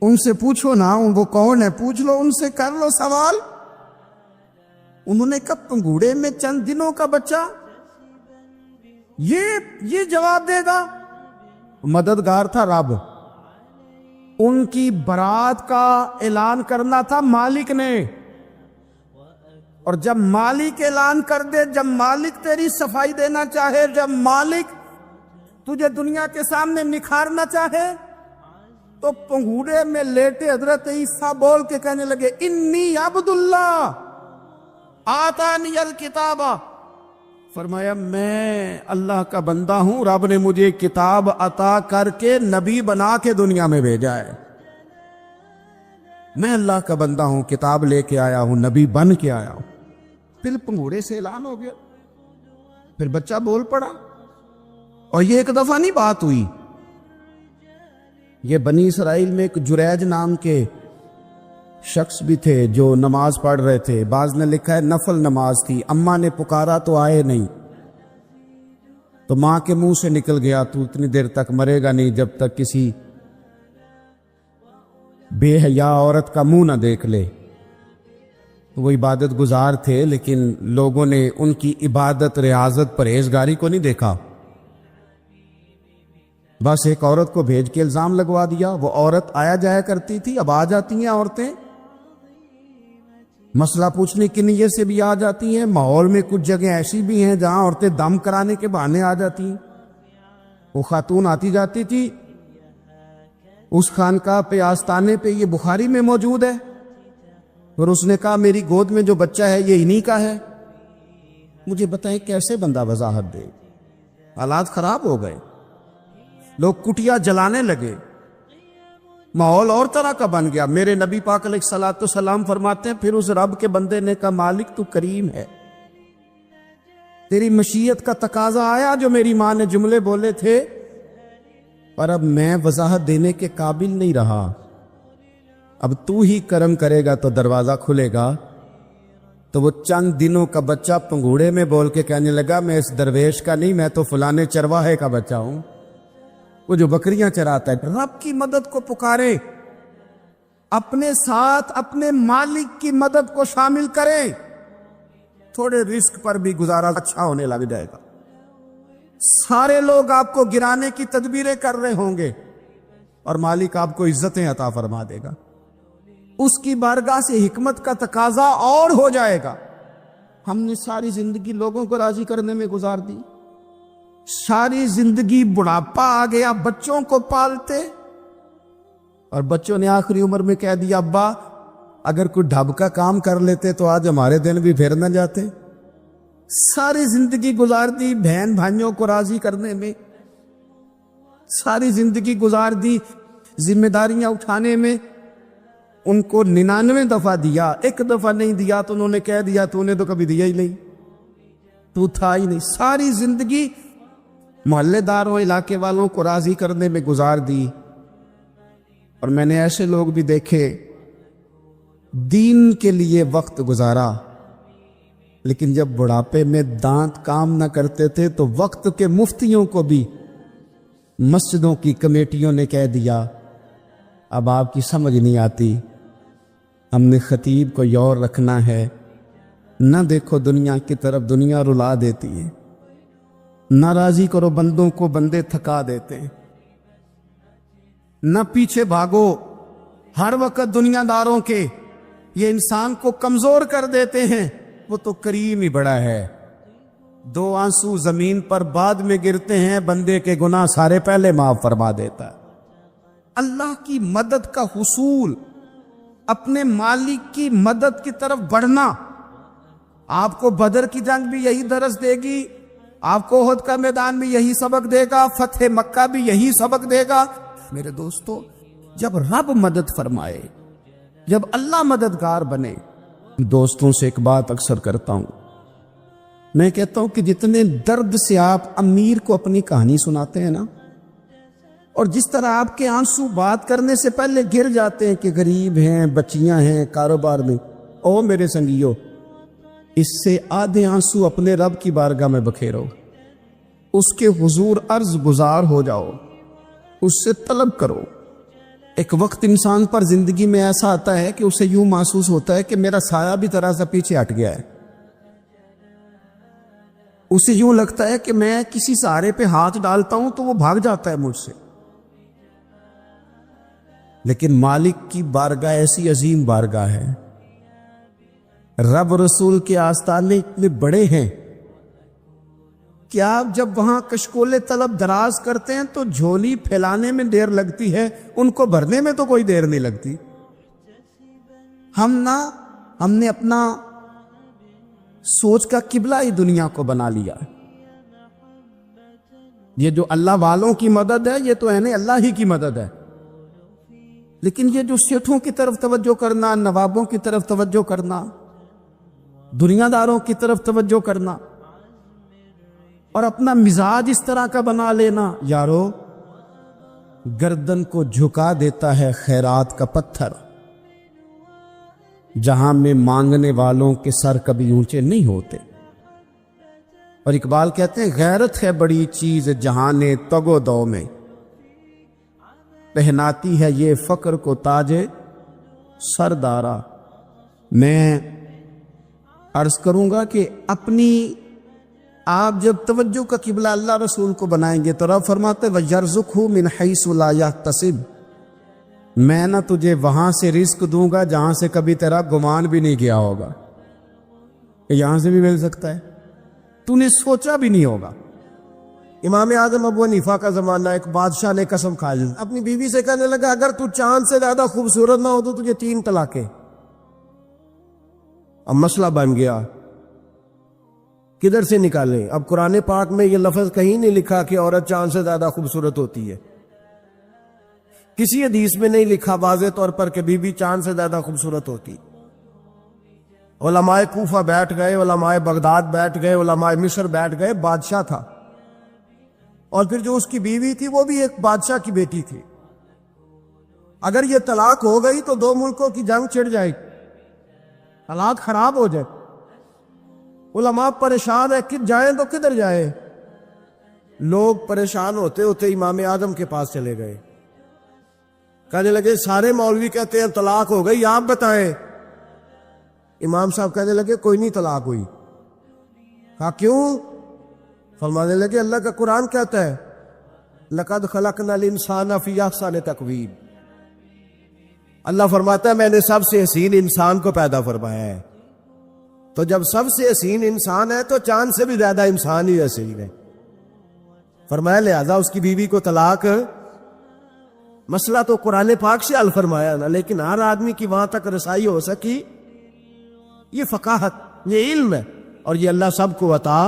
ان سے پوچھو نا، وہ کون ہے پوچھ لو، ان سے کر لو سوال۔ انہوں نے کہا پنگوڑے میں چند دنوں کا بچہ یہ جواب دے گا؟ مددگار تھا رب، ان کی برات کا اعلان کرنا تھا مالک نے، اور جب مالک اعلان کر دے، جب مالک تیری صفائی دینا چاہے، جب مالک تجھے دنیا کے سامنے نکھارنا چاہے، تو پنگوڑے میں لیٹے حضرت عیسیٰ بول کے کہنے لگے انی عبد اللہ آتانی الکتاب، فرمایا میں اللہ کا بندہ ہوں، رب نے مجھے کتاب عطا کر کے نبی بنا کے دنیا میں بھیجا ہے، میں اللہ کا بندہ ہوں، کتاب لے کے آیا ہوں، نبی بن کے آیا ہوں۔ پھر پنگوڑے سے اعلان ہو گیا۔ پھر بچہ بول پڑا. اور یہ ایک دفعہ نہیں بات ہوئی. یہ بنی اسرائیل میں ایک جریج نام کے شخص بھی تھے جو نماز پڑھ رہے تھے. بعض نے لکھا ہے نفل نماز تھی. اماں نے پکارا تو آئے نہیں, تو ماں کے منہ سے نکل گیا تو اتنی دیر تک مرے گا نہیں جب تک کسی بے حیا عورت کا منہ نہ دیکھ لے. وہ عبادت گزار تھے لیکن لوگوں نے ان کی عبادت, ریاضت, پرہیزگاری کو نہیں دیکھا. بس ایک عورت کو بھیج کے الزام لگوا دیا. وہ عورت آیا جایا کرتی تھی, اب آ جاتی ہیں عورتیں, مسئلہ پوچھنے کی نیت سے بھی آ جاتی ہیں. ماحول میں کچھ جگہ ایسی بھی ہیں جہاں عورتیں دم کرانے کے بہانے آ جاتی ہیں. وہ خاتون آتی جاتی تھی. اس خانقاہ پہ, آستانے پہ یہ بخاری میں موجود ہے. اور اس نے کہا میری گود میں جو بچہ ہے یہ انہی کا ہے. مجھے بتائیں کیسے بندہ وضاحت دے. حالات خراب ہو گئے, لوگ کٹیا جلانے لگے, ماحول اور طرح کا بن گیا. میرے نبی پاک علیہ الصلوۃ والسلام فرماتے ہیں پھر اس رب کے بندے نے کہا مالک تو کریم ہے, تیری مشیت کا تقاضا آیا جو میری ماں نے جملے بولے تھے, پر اب میں وضاحت دینے کے قابل نہیں رہا. اب تو ہی کرم کرے گا تو دروازہ کھلے گا. تو وہ چند دنوں کا بچہ پنگوڑے میں بول کے کہنے لگا میں اس درویش کا نہیں, میں تو فلانے چرواہے کا بچہ ہوں, وہ جو بکریاں چراتا ہے. رب کی مدد کو پکارے, اپنے ساتھ اپنے مالک کی مدد کو شامل کریں, تھوڑے رزق پر بھی گزارا اچھا ہونے لگ جائے گا. سارے لوگ آپ کو گرانے کی تدبیریں کر رہے ہوں گے اور مالک آپ کو عزتیں عطا فرما دے گا. اس کی بارگاہ سے حکمت کا تقاضا اور ہو جائے گا. ہم نے ساری زندگی لوگوں کو راضی کرنے میں گزار دی, ساری زندگی بڑھاپا آ گیا بچوں کو پالتے, اور بچوں نے آخری عمر میں کہہ دیا ابا اگر کوئی ڈھب کا کام کر لیتے تو آج ہمارے دن بھی پھر نہ جاتے. ساری زندگی گزار دی بہن بھائیوں کو راضی کرنے میں, ساری زندگی گزار دی ذمہ داریاں اٹھانے میں. ان کو 99 دفعہ دیا, ایک دفعہ نہیں دیا تو انہوں نے کہہ دیا تو نے تو کبھی دیا ہی نہیں, تو تھا ہی نہیں. ساری زندگی محلے داروں, علاقے والوں کو راضی کرنے میں گزار دی. اور میں نے ایسے لوگ بھی دیکھے دین کے لیے وقت گزارا, لیکن جب بڑھاپے میں دانت کام نہ کرتے تھے تو وقت کے مفتیوں کو بھی مسجدوں کی کمیٹیوں نے کہہ دیا اب آپ کی سمجھ نہیں آتی, ہم نے خطیب کو یور رکھنا ہے, نہ دیکھو دنیا کی طرف, دنیا رلا دیتی ہے, نہ راضی کرو بندوں کو, بندے تھکا دیتے ہیں, نہ پیچھے بھاگو ہر وقت دنیا داروں کے, یہ انسان کو کمزور کر دیتے ہیں. وہ تو کریم ہی بڑا ہے, 2 آنسو زمین پر بعد میں گرتے ہیں, بندے کے گناہ سارے پہلے معاف فرما دیتا ہے. اللہ کی مدد کا حصول, اپنے مالک کی مدد کی طرف بڑھنا. آپ کو بدر کی جنگ بھی یہی درس دے گی, آپ کو احد کا میدان بھی یہی سبق دے گا, فتح مکہ بھی یہی سبق دے گا. میرے دوستو, جب رب مدد فرمائے, جب اللہ مددگار بنے. دوستوں سے ایک بات اکثر کرتا ہوں, میں کہتا ہوں کہ جتنے درد سے آپ امیر کو اپنی کہانی سناتے ہیں نا, اور جس طرح آپ کے آنسو بات کرنے سے پہلے گر جاتے ہیں کہ غریب ہیں, بچیاں ہیں, کاروبار میں, او میرے سنگیو, اس سے آدھے آنسو اپنے رب کی بارگاہ میں بکھیرو, اس کے حضور عرض گزار ہو جاؤ, اس سے طلب کرو. ایک وقت انسان پر زندگی میں ایسا آتا ہے کہ اسے یوں محسوس ہوتا ہے کہ میرا سایہ بھی ذرا سا پیچھے ہٹ گیا ہے. اسے یوں لگتا ہے کہ میں کسی سہارے پہ ہاتھ ڈالتا ہوں تو وہ بھاگ جاتا ہے مجھ سے. لیکن مالک کی بارگاہ ایسی عظیم بارگاہ ہے, رب رسول کے آستانے اتنے بڑے ہیں کہ آپ جب وہاں کشکول طلب دراز کرتے ہیں تو جھولی پھیلانے میں دیر لگتی ہے, ان کو بھرنے میں تو کوئی دیر نہیں لگتی. ہم نے اپنا سوچ کا قبلہ ہی دنیا کو بنا لیا. یہ جو اللہ والوں کی مدد ہے یہ تو اللہ ہی کی مدد ہے, لیکن یہ جو سیٹھوں کی طرف توجہ کرنا, نوابوں کی طرف توجہ کرنا, دنیا داروں کی طرف توجہ کرنا, اور اپنا مزاج اس طرح کا بنا لینا، یارو گردن کو جھکا دیتا ہے خیرات کا پتھر، جہاں میں مانگنے والوں کے سر کبھی اونچے نہیں ہوتے۔ اور اقبال کہتے ہیں غیرت ہے بڑی چیز جہان تگ و دو میں، پہناتی ہے یہ فقر کو تاج سردارا۔ میں عرض کروں گا کہ اپنی آپ جب توجہ کا قبلہ اللہ رسول کو بنائیں گے تو رب فرماتے وَيَرْزُقْهُ مِنْ حَيْثُ لَا يَحْتَسِبُ، میں نہ تجھے وہاں سے رزق دوں گا جہاں سے کبھی تیرا گمان بھی نہیں کیا ہوگا کہ یہاں سے بھی مل سکتا ہے، تو نے سوچا بھی نہیں ہوگا۔ امام اعظم ابو حنیفہ کا زمانہ، ایک بادشاہ نے قسم کھا لی، اپنی بیوی سے کہنے لگا اگر تو چاند سے زیادہ خوبصورت نہ ہو تو تجھے 3 طلاقیں۔ اب مسئلہ بن گیا کدھر سے نکالیں؟ اب قرآن پاک میں یہ لفظ کہیں نہیں لکھا کہ عورت چاند سے زیادہ خوبصورت ہوتی ہے، کسی حدیث میں نہیں لکھا واضح طور پر کہ بی بی چاند سے زیادہ خوبصورت ہوتی۔ علماء کوفہ بیٹھ گئے، علماء بغداد بیٹھ گئے، علماء مصر بیٹھ گئے، بادشاہ تھا، اور پھر جو اس کی بیوی تھی وہ بھی ایک بادشاہ کی بیٹی تھی۔ اگر یہ طلاق ہو گئی تو 2 ملکوں کی جنگ چھڑ جائے گی، حالات خراب ہو جائے۔ علماء پریشان ہے کہ جائیں تو کدھر جائیں؟ لوگ پریشان ہوتے ہوتے امام اعظم کے پاس چلے گئے، کہنے لگے سارے مولوی کہتے ہیں طلاق ہو گئی، آپ بتائیں۔ امام صاحب کہنے لگے کوئی نہیں طلاق ہوئی۔ کہا کیوں؟ فرمانے لگے اللہ کا قرآن کہتا ہے لَقَدْ خَلَقْنَا الْإِنسَانَ فِي أَحْسَنِ تَقْوِيمٍ، اللہ فرماتا ہے میں نے سب سے حسین انسان کو پیدا فرمایا ہے۔ تو جب سب سے حسین انسان ہے تو چاند سے بھی زیادہ انسان ہی حسین ہے۔ فرمایا لہذا اس کی بیوی کو طلاق، مسئلہ تو قرآن پاک سے حل فرمایا نا، لیکن ہر آدمی کی وہاں تک رسائی ہو سکی، یہ فقاہت، یہ علم ہے، اور یہ اللہ سب کو عطا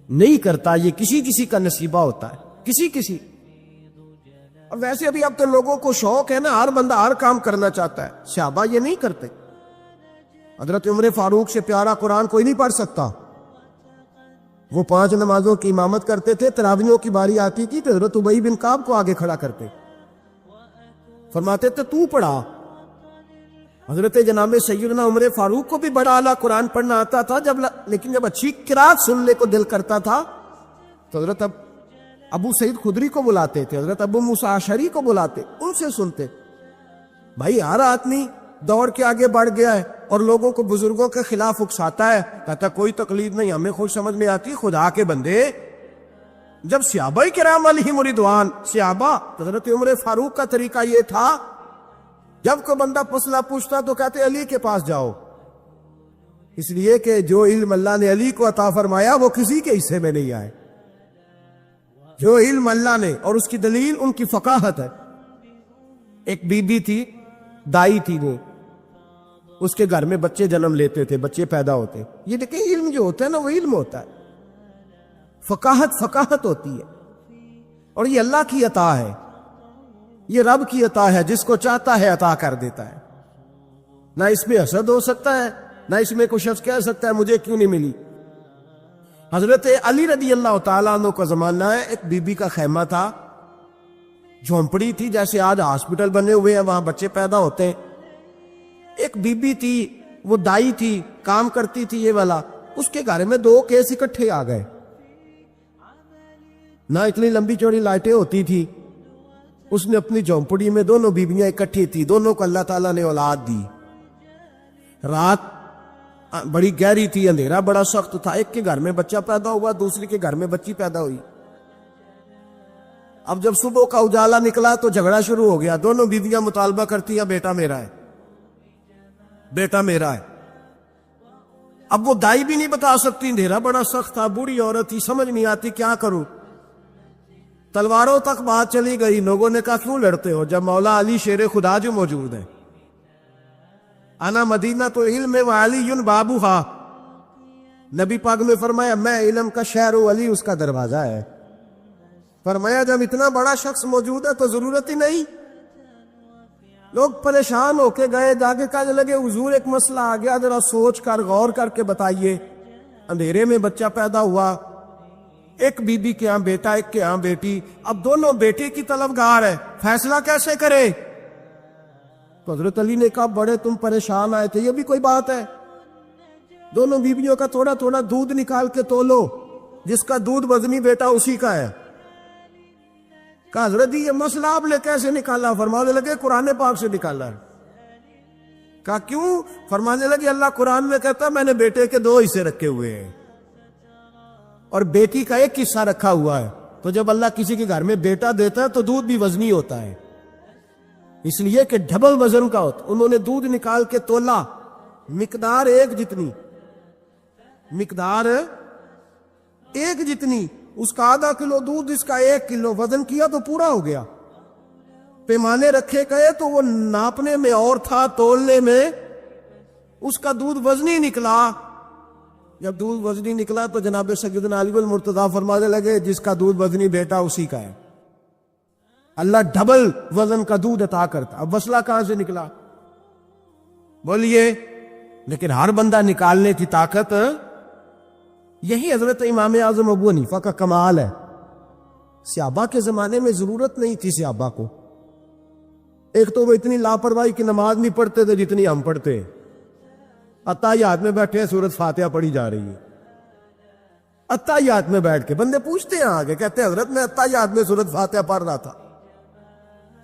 نہیں کرتا، یہ کسی کسی کا نصیبہ ہوتا ہے، کسی۔ اور ویسے ابھی اب تو لوگوں کو شوق ہے نا، ہر بندہ ہر کام کرنا چاہتا ہے، صحابہ یہ نہیں کرتے۔ حضرت عمر فاروق سے پیارا قرآن کوئی نہیں پڑھ سکتا، وہ 5 نمازوں کی امامت کرتے تھے، تراویحوں کی باری آتی تھی تو حضرت ابی بن کعب کو آگے کھڑا کرتے، فرماتے تھے تو پڑھا۔ حضرت جناب سیدنا عمر فاروق کو بھی بڑا اعلیٰ قرآن پڑھنا آتا تھا، لیکن جب اچھی قرات سننے کو دل کرتا تھا تو حضرت ابو سعید خدری کو بلاتے تھے، حضرت ابو موسیٰ اشعری کو بلاتے، ان سے سنتے۔ بھائی ہر آدمی دوڑ کے آگے بڑھ گیا ہے اور لوگوں کو بزرگوں کے خلاف اکساتا ہے، کہتا کوئی تقلید نہیں، ہمیں خود سمجھ میں آتی۔ خدا کے بندے، جب صحابہ کرام علیہم رضوان، صحابہ، حضرت عمر فاروق کا طریقہ یہ تھا جب کوئی بندہ مسئلہ پوچھتا تو کہتے علی کے پاس جاؤ، اس لیے کہ جو علم اللہ نے علی کو عطا فرمایا وہ کسی کے حصے میں نہیں آئے، جو علم اللہ نے، اور اس کی دلیل ان کی فقاہت ہے۔ ایک بی بی تھی، دائی تھی، وہ اس کے گھر میں بچے جنم لیتے تھے، بچے پیدا ہوتے، یہ دیکھیں علم جو ہوتا ہے نا وہ علم ہوتا ہے، فقاہت ہوتی ہے، اور یہ اللہ کی عطا ہے، یہ رب کی عطا ہے، جس کو چاہتا ہے عطا کر دیتا ہے۔ نہ اس میں حسد ہو سکتا ہے، نہ اس میں کوئی شخص کہہ سکتا ہے مجھے کیوں نہیں ملی۔ حضرت علی رضی اللہ تعالیٰ عنہ کا زمانہ ہے، ایک بی بی کا خیمہ تھا، جھونپڑی تھی، جیسے آج ہاسپٹل بنے ہوئے ہیں وہاں بچے پیدا ہوتے ہیں۔ ایک بی بی تھی، وہ دائی تھی، کام کرتی تھی یہ والا، اس کے گھر میں 2 کیس اکٹھے آ گئے، نہ اتنی لمبی چوڑی لائٹیں ہوتی تھی، اس نے اپنی جھونپڑی میں دونوں بیویاں اکٹھی تھی، دونوں کو اللہ تعالیٰ نے اولاد دی۔ رات بڑی گہری تھی، اندھیرا بڑا سخت تھا، ایک کے گھر میں بچہ پیدا ہوا، دوسری کے گھر میں بچی پیدا ہوئی۔ اب جب صبح کا اجالا نکلا تو جھگڑا شروع ہو گیا، دونوں بیویاں مطالبہ کرتی ہیں بیٹا میرا ہے، بیٹا میرا ہے۔ اب وہ دائی بھی نہیں بتا سکتی، اندھیرا بڑا سخت تھا، بوڑھی عورت تھی، سمجھ نہیں آتی کیا کروں۔ تلواروں تک بات چلی گئی، لوگوں نے کہا کیوں لڑتے ہو جب مولا علی شیر خدا جو موجود ہے، انا مدینہ تو علم و علی بابوہا، نبی پاک نے فرمایا میں علم کا شہر ہوں، علی اس کا دروازہ ہے۔ فرمایا جب اتنا بڑا شخص موجود ہے تو ضرورت ہی نہیں۔ لوگ پریشان ہو کے گئے، جا کے کہنے لگے حضور ایک مسئلہ آ گیا، ذرا سوچ کر غور کر کے بتائیے۔ اندھیرے میں بچہ پیدا ہوا، ایک بیوی کے یہاں بیٹا، ایک کے یہاں بیٹی، اب دونوں بیٹے کی طلبگار ہے، فیصلہ کیسے کرے؟ تو حضرت علی نے کہا بڑے تم پریشان آئے تھے، یہ بھی کوئی بات ہے؟ دونوں بیویوں کا تھوڑا تھوڑا دودھ نکال کے تولو، جس کا دودھ وزنی بیٹا اسی کا ہے۔ کہا حضرت جی یہ مسئلہ آپ نے کیسے نکالا؟ فرمانے لگے قرآن پاک سے نکالا ہے۔ کہا کیوں؟ فرمانے لگے اللہ قرآن میں کہتا میں نے بیٹے کے 2 حصے رکھے ہوئے ہیں اور بیٹی کا 1 حصہ رکھا ہوا ہے، تو جب اللہ کسی کے گھر میں بیٹا دیتا ہے تو دودھ بھی وزنی ہوتا ہے، اس لیے کہ ڈبل وزن کا ہوتا۔ انہوں نے دودھ نکال کے تولا، مقدار 1 جتنی، مقدار 1 جتنی، اس کا ½ کلو دودھ، اس کا 1 کلو، وزن کیا تو پورا ہو گیا۔ پیمانے رکھے گئے تو وہ ناپنے میں اور تھا، تولنے میں اس کا دودھ وزنی نکلا۔ جب دودھ وزنی نکلا تو جناب سیدنا علی المرتضیٰ فرمانے لگے جس کا دودھ وزنی بیٹا اسی کا ہے، اللہ ڈبل وزن کا دودھ عطا کرتا۔ اب مسئلہ کہاں سے نکلا بولیے؟ لیکن ہر بندہ نکالنے کی طاقت، یہی حضرت امام اعظم ابو حنیفہ کا کمال ہے۔ صحابہ کے زمانے میں ضرورت نہیں تھی صحابہ کو، ایک تو وہ اتنی لاپرواہی کی نماز نہیں پڑھتے تھے جتنی ہم پڑھتے ہیں۔ اتحیات میں بیٹھے ہیں، سورۃ فاتحہ پڑھی جا رہی ہے، اتحیات میں بیٹھ کے بندے پوچھتے ہیں آگے، کہتے ہیں حضرت میں اتحیات میں سورۃ فاتحہ پڑھ رہا تھا،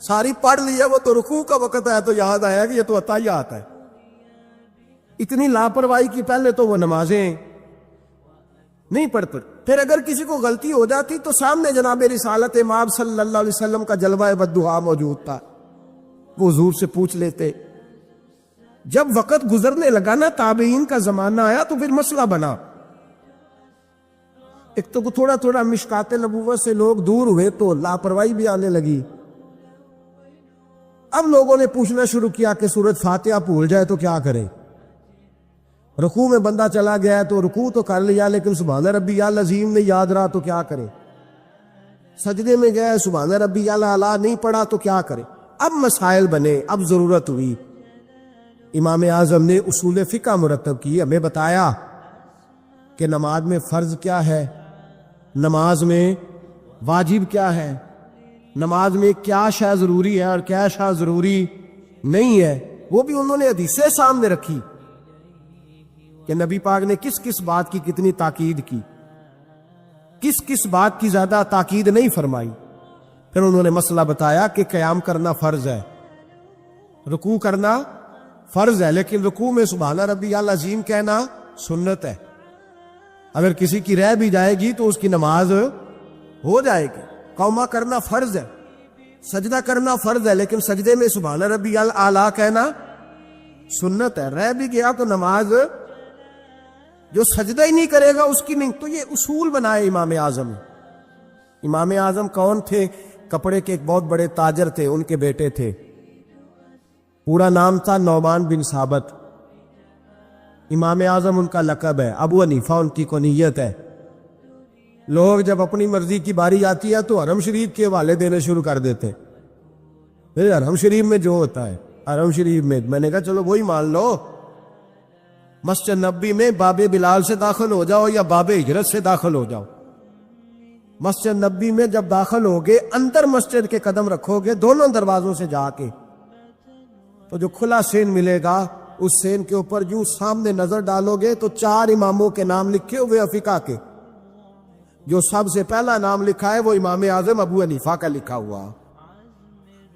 ساری پڑھ لی ہے، وہ تو رکوع کا وقت ہے تو یاد آیا کہ یہ تو اتحیات ہے۔ اتنی لاپرواہی کی پہلے تو وہ نمازیں نہیں پڑھتے، پھر اگر کسی کو غلطی ہو جاتی تو سامنے جناب رسالت امام صلی اللہ علیہ وسلم کا جلوہ بددعا موجود تھا، وہ حضور سے پوچھ لیتے۔ جب وقت گزرنے لگا نا، تابعین کا زمانہ آیا تو پھر مسئلہ بنا۔ ایک تو تھوڑا تھوڑا مشکات نبوت سے لوگ دور ہوئے تو لاپرواہی بھی آنے لگی۔ اب لوگوں نے پوچھنا شروع کیا کہ سورۃ فاتحہ بھول جائے تو کیا کرے؟ رکوع میں بندہ چلا گیا ہے تو رکوع تو کر لیا لیکن سبحان ربی العظیم نہیں یاد رہا تو کیا کرے؟ سجدے میں گیا سبحان ربی الاعلیٰ نہیں پڑھا تو کیا کرے؟ اب مسائل بنے، اب ضرورت ہوئی۔ امام اعظم نے اصول فقہ مرتب کی، ہمیں بتایا کہ نماز میں فرض کیا ہے، نماز میں واجب کیا ہے، نماز میں کیا شے ضروری ہے اور کیا شے ضروری نہیں ہے، وہ بھی انہوں نے حدیثیں سامنے رکھی کہ نبی پاک نے کس کس بات کی کتنی تاکید کی، کس کس بات کی زیادہ تاکید نہیں فرمائی۔ پھر انہوں نے مسئلہ بتایا کہ قیام کرنا فرض ہے، رکوع کرنا فرض ہے، لیکن رکوع میں سبحان ربی العظیم کہنا سنت ہے، اگر کسی کی رہ بھی جائے گی تو اس کی نماز ہو جائے گی۔ قوما کرنا فرض ہے، سجدہ کرنا فرض ہے، لیکن سجدے میں سبحان ربی الاعلیٰ کہنا سنت ہے، رہ بھی گیا تو نماز، جو سجدہ ہی نہیں کرے گا اس کی نہیں۔ تو یہ اصول بنائے امام اعظم نے۔ امام اعظم کون تھے؟ کپڑے کے ایک بہت بڑے تاجر تھے، ان کے بیٹے تھے، پورا نام تھا نعمان بن ثابت۔ امام اعظم ان کا لقب ہے، ابو حنیفہ ان کی کنیت ہے۔ لوگ جب اپنی مرضی کی باری آتی ہے تو حرم شریف کے حوالے دینے شروع کر دیتے، پھر حرم شریف میں جو ہوتا ہے، حرم شریف میں نے کہا چلو وہی مان لو، مسجد نبی میں باب بلال سے داخل ہو جاؤ یا باب ہجرت سے داخل ہو جاؤ۔ مسجد نبی میں جب داخل ہوگے، اندر مسجد کے قدم رکھو گے دونوں دروازوں سے جا کے، تو جو کھلا سین ملے گا اس سین کے اوپر یوں سامنے نظر ڈالو گے تو 4 اماموں کے نام لکھے ہوئے فقہ کے، جو سب سے پہلا نام لکھا ہے وہ امام اعظم ابو حنیفہ کا لکھا ہوا۔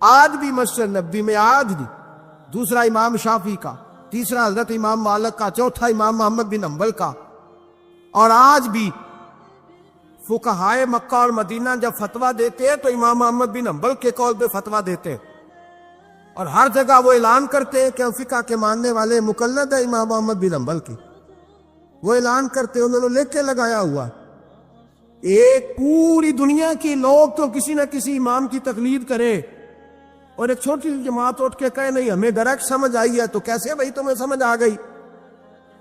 آج بھی مسجد نبی میں، آج بھی دوسرا امام شافعی کا، تیسرا حضرت امام مالک کا، چوتھا امام محمد بن حنبل کا، اور آج بھی فقہائے مکہ اور مدینہ جب فتویٰ دیتے ہیں تو امام محمد بن حنبل کے قول پہ فتویٰ دیتے ہیں، اور ہر جگہ وہ اعلان کرتے ہیں کہ ہم فقہ کے ماننے والے مقلد ہیں امام محمد بن حنبل کی، وہ اعلان کرتے ہیں، انہوں نے لکھ کے لگایا ہوا۔ ایک پوری دنیا کی لوگ تو کسی نہ کسی امام کی تقلید کرے، اور ایک چھوٹی جماعت اٹھ کے کہے نہیں ہمیں ڈائریکٹ سمجھ آئی ہے، تو کیسے بھائی تمہیں سمجھ آ گئی؟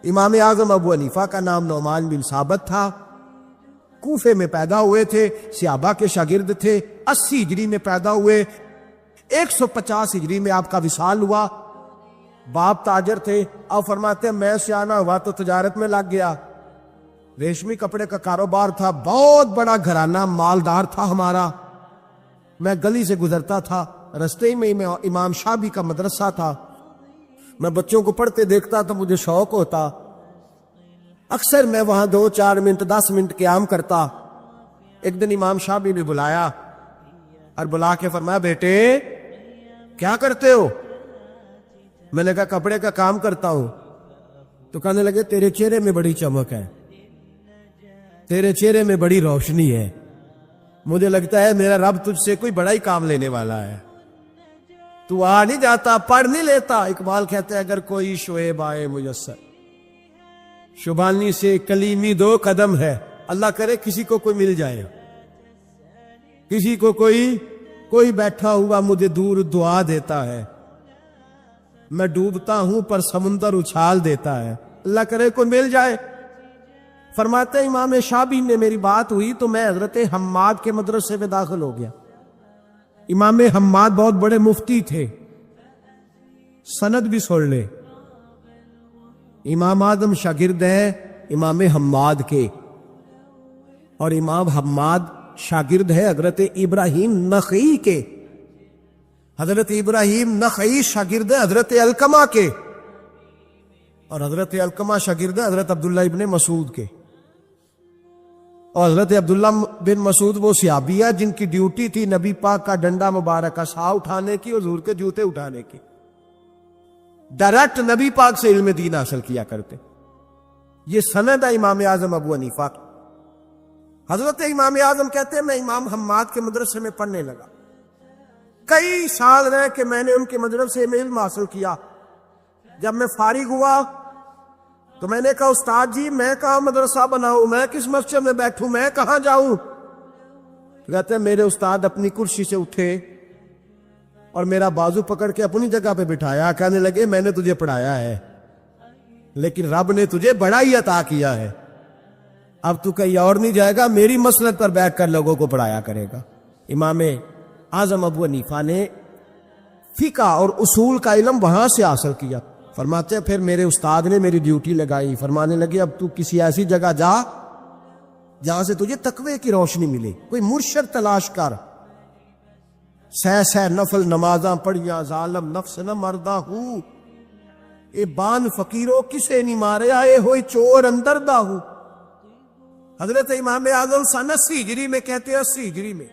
امام اعظم ابو حنیفہ کا نام نعمان بن ثابت تھا، کوفے میں پیدا ہوئے تھے، صحابہ کے شاگرد تھے، 80 ہجری میں پیدا ہوئے، 150 ہجری میں آپ کا وصال ہوا۔ باپ تاجر تھے، اب فرماتے ہیں میں سیانا ہوا تو تجارت میں لگ گیا، ریشمی کپڑے کا کاروبار تھا, بہت بڑا گھرانہ مالدار تھا ہمارا. میں گلی سے گزرتا تھا, رستے میں امام شابی کا مدرسہ تھا. میں بچوں کو پڑھتے دیکھتا تو مجھے شوق ہوتا. اکثر میں وہاں 2-4 منٹ 10 منٹ قیام کرتا. ایک دن امام شابی نے بلایا اور بلا کے فرمایا, بیٹے کیا کرتے ہو؟ میں نے کہا کپڑے کا کام کرتا ہوں. تو کہنے لگے تیرے چہرے میں بڑی چمک ہے, تیرے چہرے میں بڑی روشنی ہے, مجھے لگتا ہے میرا رب تجھ سے کوئی بڑا ہی کام لینے والا ہے. تو آ نہیں جاتا, پڑھ نہیں لیتا. اقبال کہتے ہیں اگر کوئی شعیب آئے میسر, شبانی سے کلیمی 2 قدم ہے. اللہ کرے کسی کو کوئی مل جائے, کسی کو کوئی بیٹھا ہوا مجھے دور دعا دیتا ہے. میں ڈوبتا ہوں پر سمندر اچھال دیتا ہے. اللہ کرے کوئی مل جائے. فرماتے ہیں امام شابی نے میری بات ہوئی تو میں حضرت حماد کے مدرسے میں داخل ہو گیا. امام حماد بہت بڑے مفتی تھے, سند بھی سن لے. امام اعظم شاگرد ہیں امام حماد کے, اور امام حماد شاگرد ہے حضرت ابراہیم نخعی کے. حضرت ابراہیم نخعی شاگرد ہے حضرت علقمہ کے, اور حضرت علقمہ شاگرد ہے حضرت عبداللہ ابن مسعود کے. اور حضرت عبداللہ بن مسعود وہ صحابی ہے جن کی ڈیوٹی تھی نبی پاک کا ڈنڈا مبارک کا سا اٹھانے کی اور حضور کے جوتے اٹھانے کی. ڈائریکٹ نبی پاک سے علم دین حاصل کیا کرتے. یہ سند ہے امام اعظم ابو حنیفہ کی. حضرت امام اعظم کہتے ہیں میں امام حماد کے مدرسے میں پڑھنے لگا. کئی سال رہ کے میں نے ان کے مدرسے میں علم حاصل کیا. جب میں فارغ ہوا تو میں نے کہا استاد جی میں کہاں مدرسہ بناؤں, میں کس مسجد میں بیٹھوں, میں کہاں جاؤں؟ کہتے ہیں میرے استاد اپنی کرسی سے اٹھے اور میرا بازو پکڑ کے اپنی جگہ پہ بٹھایا. کہنے لگے میں نے تجھے پڑھایا ہے لیکن رب نے تجھے بڑا ہی عطا کیا ہے, اب تو کہیں اور نہیں جائے گا, میری مسلک پر بیٹھ کر لوگوں کو پڑھایا کرے گا. امام اعظم ابو حنیفہ نے فقہ اور اصول کا علم وہاں سے حاصل کیا. فرماتے ہیں پھر میرے استاد نے میری ڈیوٹی لگائی. فرمانے لگے اب تو کسی ایسی جگہ جا جہاں سے تجھے تقوی کی روشنی ملے, کوئی مرشد تلاش کر. سہ نفل نمازاں پڑھیاں ظالم نفس نہ مردہ ہوں, اے بان فقیروں کسے نہیں مارے آئے ہوئے چور اندر دا ہوں. حضرت امام اعظم سن 80 ہجری میں کہتے ہیں 80 ہجری میں,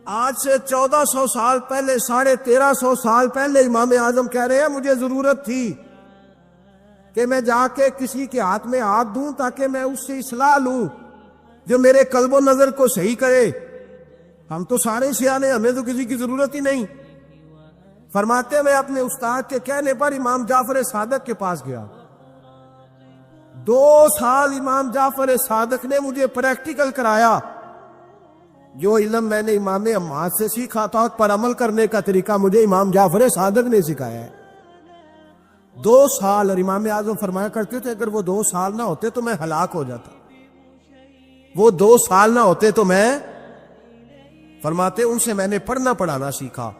آج سے 1400 سال پہلے 1350 سال پہلے امام اعظم کہہ رہے ہیں مجھے ضرورت تھی کہ میں جا کے کسی کے ہاتھ میں ہاتھ دوں تاکہ میں اس سے اصلاح لوں جو میرے قلب و نظر کو صحیح کرے. ہم تو سارے سیانے, ہمیں تو کسی کی ضرورت ہی نہیں. فرماتے ہیں میں اپنے استاد کے کہنے پر امام جعفر صادق کے پاس گیا. 2 سال امام جعفر صادق نے مجھے پریکٹیکل کرایا. جو علم میں نے امام حماد سے سیکھا تھا پر عمل کرنے کا طریقہ مجھے امام جعفر صادق نے سکھایا ہے. 2 سال, اور امام اعظم فرمایا کرتے تھے اگر وہ 2 سال نہ ہوتے تو میں ہلاک ہو جاتا, وہ 2 سال نہ ہوتے تو میں, فرماتے ان سے میں نے پڑھنا پڑھانا سیکھا.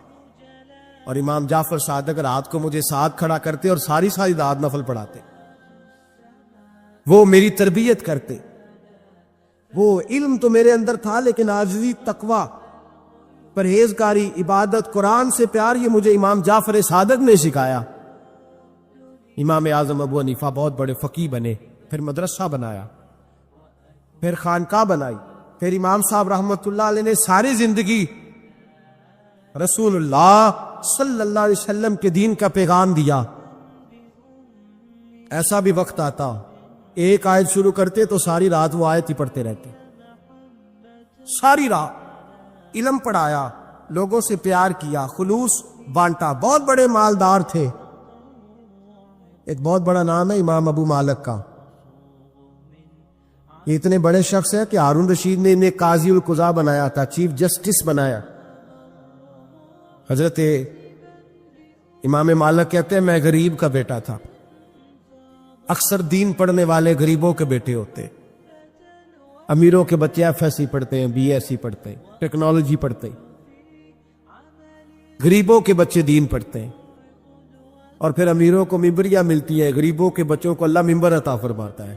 اور امام جعفر صادق رات کو مجھے ساتھ کھڑا کرتے اور ساری رات نفل پڑھاتے, وہ میری تربیت کرتے. وہ علم تو میرے اندر تھا لیکن عاجزی, تقوی, پرہیزگاری, عبادت, قرآن سے پیار, یہ مجھے امام جعفر صادق نے سکھایا. امام اعظم ابو حنیفہ بہت بڑے فقیہ بنے, پھر مدرسہ بنایا, پھر خانقاہ بنائی. پھر امام صاحب رحمۃ اللہ علیہ نے ساری زندگی رسول اللہ صلی اللہ علیہ وسلم کے دین کا پیغام دیا. ایسا بھی وقت آتا ایک آیت شروع کرتے تو ساری رات وہ آیت ہی پڑھتے رہتے, ساری رات علم پڑھایا, لوگوں سے پیار کیا, خلوص بانٹا. بہت بڑے مالدار تھے. ایک بہت بڑا نام ہے امام ابو مالک کا. یہ اتنے بڑے شخص ہیں کہ ہارون رشید نے انہیں قاضی القضاء بنایا تھا, چیف جسٹس بنایا. حضرت امام مالک کہتے ہیں میں غریب کا بیٹا تھا. اکثر دین پڑھنے والے غریبوں کے بیٹے ہوتے, امیروں کے بچے ایف ایس سی پڑھتے ہیں, بی ایس سی پڑھتے ہیں, ٹیکنالوجی پڑھتے ہیں. غریبوں کے بچے دین پڑھتے ہیں, اور پھر امیروں کو ممبریاں ملتی ہیں, غریبوں کے بچوں کو اللہ ممبر عطا فرماتا ہے.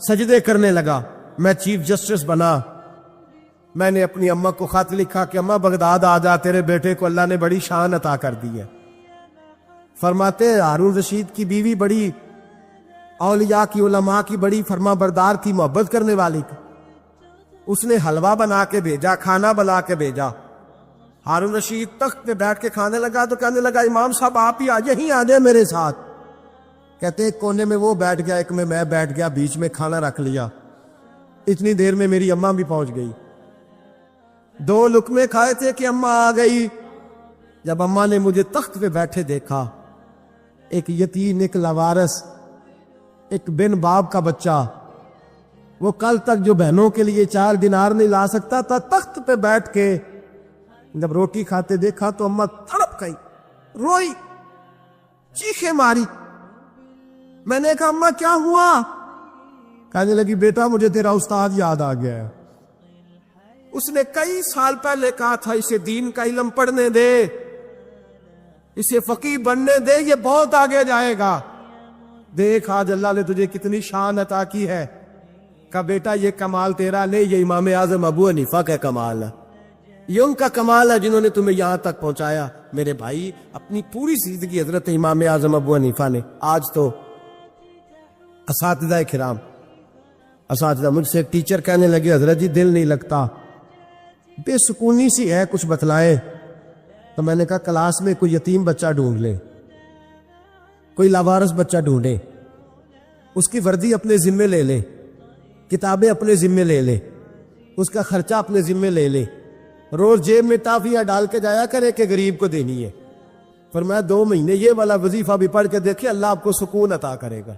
سجدے کرنے لگا. میں چیف جسٹس بنا. میں نے اپنی اماں کو خط لکھا کہ اماں بغداد آ جا، تیرے بیٹے کو اللہ نے بڑی شان عطا کر دی ہے. فرماتے ہارون رشید کی بیوی بڑی اولیاء کی، علماء کی بڑی فرما بردار تھی، محبت کرنے والی تھی. اس نے حلوہ بنا کے بھیجا، کھانا بنا کے بھیجا. ہارون رشید تخت پہ بیٹھ کے کھانے لگا تو کہنے لگا امام صاحب آپ ہی یہیں آ جائیں میرے ساتھ. کہتے ایک کونے میں وہ بیٹھ گیا، ایک میں بیٹھ گیا، بیچ میں کھانا رکھ لیا. اتنی دیر میں میری اماں بھی پہنچ گئی. 2 لقمے کھائے تھے کہ اماں آ گئی. جب اماں نے مجھے تخت پہ بیٹھے دیکھا، ایک یتیم، ایک لاوارث، ایک بن باپ کا بچہ، وہ کل تک جو بہنوں کے لیے 4 دینار نہیں لا سکتا تھا، تخت پہ بیٹھ کے جب روٹی کھاتے دیکھا تو اماں تڑپ گئی، روئی، چیخیں ماری. میں نے کہا اماں کیا ہوا؟ کہنے لگی بیٹا مجھے تیرا استاد یاد آ گیا ہے. اس نے کئی سال پہلے کہا تھا اسے دین کا علم پڑھنے دے، اسے فقیہ بننے دے، یہ بہت آگے جائے گا. دیکھ آج اللہ نے تجھے کتنی شان عطا کی ہے. کہا بیٹا یہ کمال تیرا نہیں، یہ امام اعظم ابو حنیفہ کا کمال ہے، یہ ان کا کمال ہے جنہوں نے تمہیں یہاں تک پہنچایا. میرے بھائی اپنی پوری زندگی حضرت امام اعظم ابو حنیفہ نے. آج تو اساتذہ کرام، اساتذہ، مجھ سے ایک ٹیچر کہنے لگے حضرت جی دل نہیں لگتا، بے سکونی سی ہے، کچھ بتلائے. تو میں نے کہا کلاس میں کوئی یتیم بچہ ڈھونڈ لے، کوئی لاوارث بچہ ڈھونڈے، اس کی وردی اپنے ذمے لے لے، کتابیں اپنے ذمے لے لے، اس کا خرچہ اپنے ذمے لے لے، روز جیب میں ٹافیاں ڈال کے جایا کرے کہ غریب کو دینی ہے. فرمایا 2 مہینے یہ والا وظیفہ بھی پڑھ کے دیکھے، اللہ آپ کو سکون عطا کرے گا.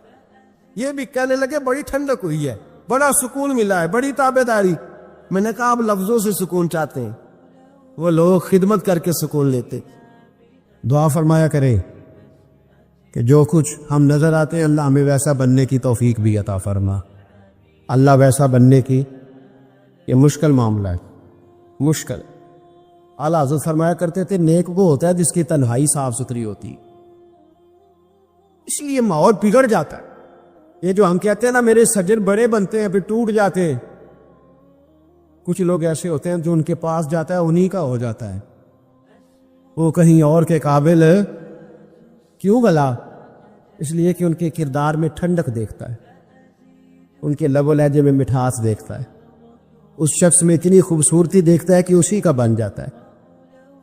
یہ بھی کہنے لگے بڑی ٹھنڈک ہوئی ہے، بڑا سکون ملا ہے، بڑی تابع داری. میں نے کہا آپ لفظوں سے سکون چاہتے ہیں، وہ لوگ خدمت کر کے سکون لیتے. دعا فرمایا کریں کہ جو کچھ ہم نظر آتے ہیں اللہ ہمیں ویسا بننے کی توفیق بھی عطا فرما. اللہ ویسا بننے کی یہ مشکل معاملہ ہے، مشکل. اعلیٰ حضرت فرمایا کرتے تھے نیک وہ ہوتا ہے جس کی تنہائی صاف ستھری ہوتی، اس لیے ماحول بگڑ جاتا ہے. یہ جو ہم کہتے ہیں نا میرے سجن بڑے بنتے ہیں پھر ٹوٹ جاتے ہیں، کچھ لوگ ایسے ہوتے ہیں جو ان کے پاس جاتا ہے انہی کا ہو جاتا ہے. وہ کہیں اور کے قابل کیوں بھلا؟ اس لیے کہ ان کے کردار میں ٹھنڈک دیکھتا ہے، ان کے لب و لہجے میں مٹھاس دیکھتا ہے، اس شخص میں اتنی خوبصورتی دیکھتا ہے کہ اسی کا بن جاتا ہے.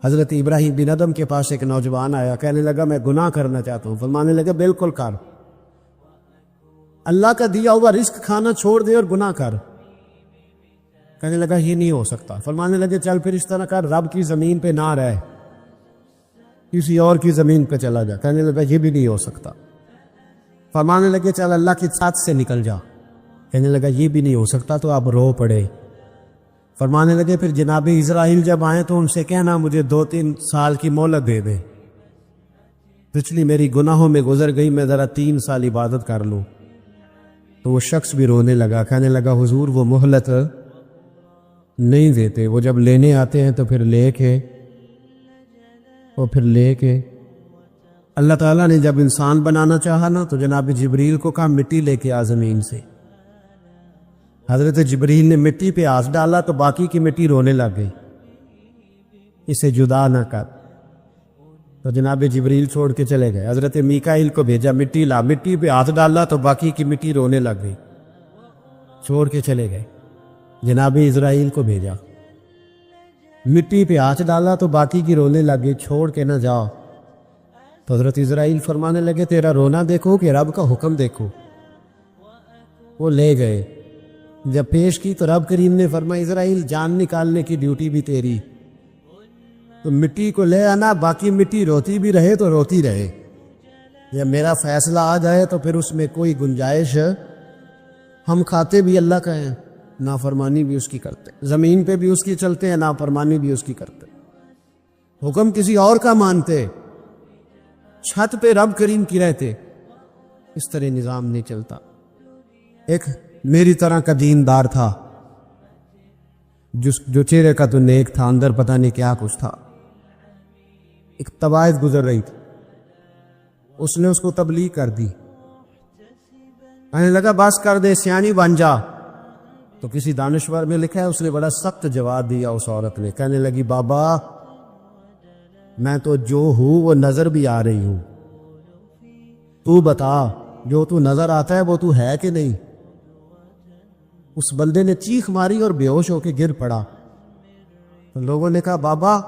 حضرت ابراہیم بن ادم کے پاس ایک نوجوان آیا، کہنے لگا میں گناہ کرنا چاہتا ہوں. فرمانے لگا بالکل کر، اللہ کا دیا ہوا رزق کھانا چھوڑ دے اور گناہ کر. کہنے لگا یہ نہیں ہو سکتا. فرمانے لگے چل پھر اس طرح کر، رب کی زمین پہ نہ رہ، کسی اور کی زمین پہ چلا جا. کہنے لگا یہ بھی نہیں ہو سکتا. فرمانے لگے چل اللہ کی ساتھ سے نکل جا. کہنے لگا یہ بھی نہیں ہو سکتا. تو آپ رو پڑے. فرمانے لگے پھر جناب اسرائیل جب آئیں تو ان سے کہنا مجھے 2-3 سال کی مہلت دے دے، پچھلی میری گناہوں میں گزر گئی، میں ذرا 3 سال عبادت کر لوں. تو وہ شخص بھی رونے لگا، کہنے لگا حضور وہ مہلت نہیں دیتے، وہ جب لینے آتے ہیں تو پھر لے کے اللہ تعالیٰ نے جب انسان بنانا چاہا نا تو جناب جبریل کو کہا مٹی لے کے آ زمین سے. حضرت جبریل نے مٹی پہ ہاتھ ڈالا تو باقی کی مٹی رونے لگ گئی، اسے جدا نہ کر. تو جناب جبریل چھوڑ کے چلے گئے. حضرت میکائیل کو بھیجا، مٹی لا، مٹی پہ ہاتھ ڈالا تو باقی کی مٹی رونے لگ گئی، چھوڑ کے چلے گئے. جناب اسرائیل کو بھیجا، مٹی پہ ہاتھ ڈالا تو باقی کی رونے لگ گئی، چھوڑ کے نہ جاؤ. تو حضرت اسرائیل فرمانے لگے تیرا رونا دیکھو کہ رب کا حکم دیکھو. وہ لے گئے. جب پیش کی تو رب کریم نے فرمایا اسرائیل جان نکالنے کی ڈیوٹی بھی تیری، تو مٹی کو لے آنا، باقی مٹی روتی بھی رہے تو روتی رہے. جب میرا فیصلہ آ جائے تو پھر اس میں کوئی گنجائش، ہم کھاتے بھی اللہ کا ہیں، نافرمانی بھی اس کی کرتے، زمین پہ بھی اس کی چلتے ہیں، نافرمانی بھی اس کی کرتے، حکم کسی اور کا مانتے، چھت پہ رب کریم کی رہتے. اس طرح نظام نہیں چلتا. ایک میری طرح کا دیندار تھا جو چہرے کا تو نیک تھا، اندر پتہ نہیں کیا کچھ تھا. ایک طوائف گزر رہی تھی، اس نے اس کو تبلیغ کر دی. کہنے لگا بس کر دے، سیانی بن جا۔ تو کسی دانشور میں لکھا ہے اس نے بڑا سخت جواب دیا اس عورت نے، کہنے لگی بابا میں تو جو ہوں وہ نظر بھی آ رہی ہوں، تو بتا جو تو نظر آتا ہے وہ تو ہے کہ نہیں؟ اس بندے نے چیخ ماری اور بے ہوش ہو کے گر پڑا۔ تو لوگوں نے کہا بابا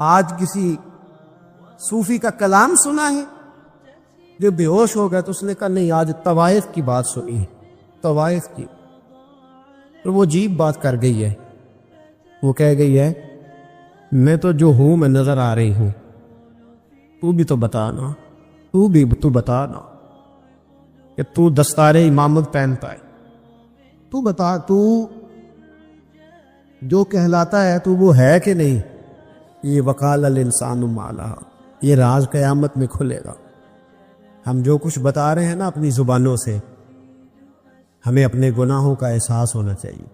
آج کسی صوفی کا کلام سنا ہے؟ جو بے ہوش ہو گیا تو اس نے کہا نہیں، آج طوائف کی بات سنی، طوائف کی۔ تو وہ عجیب بات کر گئی ہے، وہ کہہ گئی ہے میں تو جو ہوں میں نظر آ رہی ہوں، تو بھی تو بتانا، تو بتانا کہ تو دستار امامت پہنتا ہے، تو بتا تو جو کہلاتا ہے تو وہ ہے کہ نہیں؟ یہ وقال الانسان ما لہا، یہ راز قیامت میں کھلے گا۔ ہم جو کچھ بتا رہے ہیں نا اپنی زبانوں سے، ہمیں اپنے گناہوں کا احساس ہونا چاہیے۔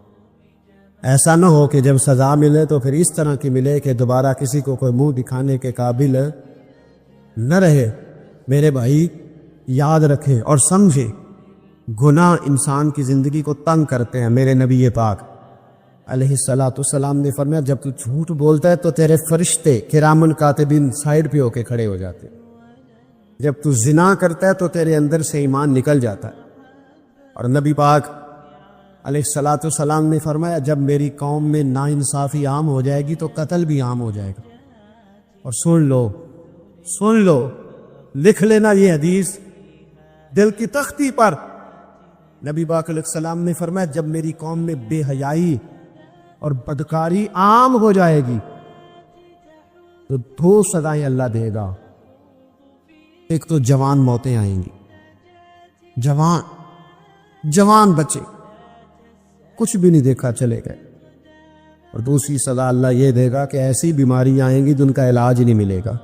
ایسا نہ ہو کہ جب سزا ملے تو پھر اس طرح کی ملے کہ دوبارہ کسی کو کوئی منہ دکھانے کے قابل نہ رہے۔ میرے بھائی یاد رکھیں اور سمجھیں، گناہ انسان کی زندگی کو تنگ کرتے ہیں۔ میرے نبی پاک علیہ الصلاۃ والسلام نے فرمایا جب تو جھوٹ بولتا ہے تو تیرے فرشتے کرامن کاتبین سائڈ پہ ہو کے کھڑے ہو جاتے ہیں، جب تو زنا کرتا ہے تو تیرے اندر سے ایمان نکل جاتا ہے۔ اور نبی پاک علیہ الصلاۃ والسلام نے فرمایا جب میری قوم میں ناانصافی عام ہو جائے گی تو قتل بھی عام ہو جائے گا۔ اور سن لو لکھ لینا یہ حدیث دل کی تختی پر۔ نبی پاک علیہ السلام نے فرمایا جب میری قوم میں بے حیائی اور بدکاری عام ہو جائے گی تو دو سزائیں اللہ دے گا۔ ایک تو جوان موتیں آئیں گی، جوان بچے کچھ بھی نہیں دیکھا چلے گئے، اور دوسری سزا اللہ یہ دے گا کہ ایسی بیماریاں آئیں گی جن کا علاج نہیں ملے گا،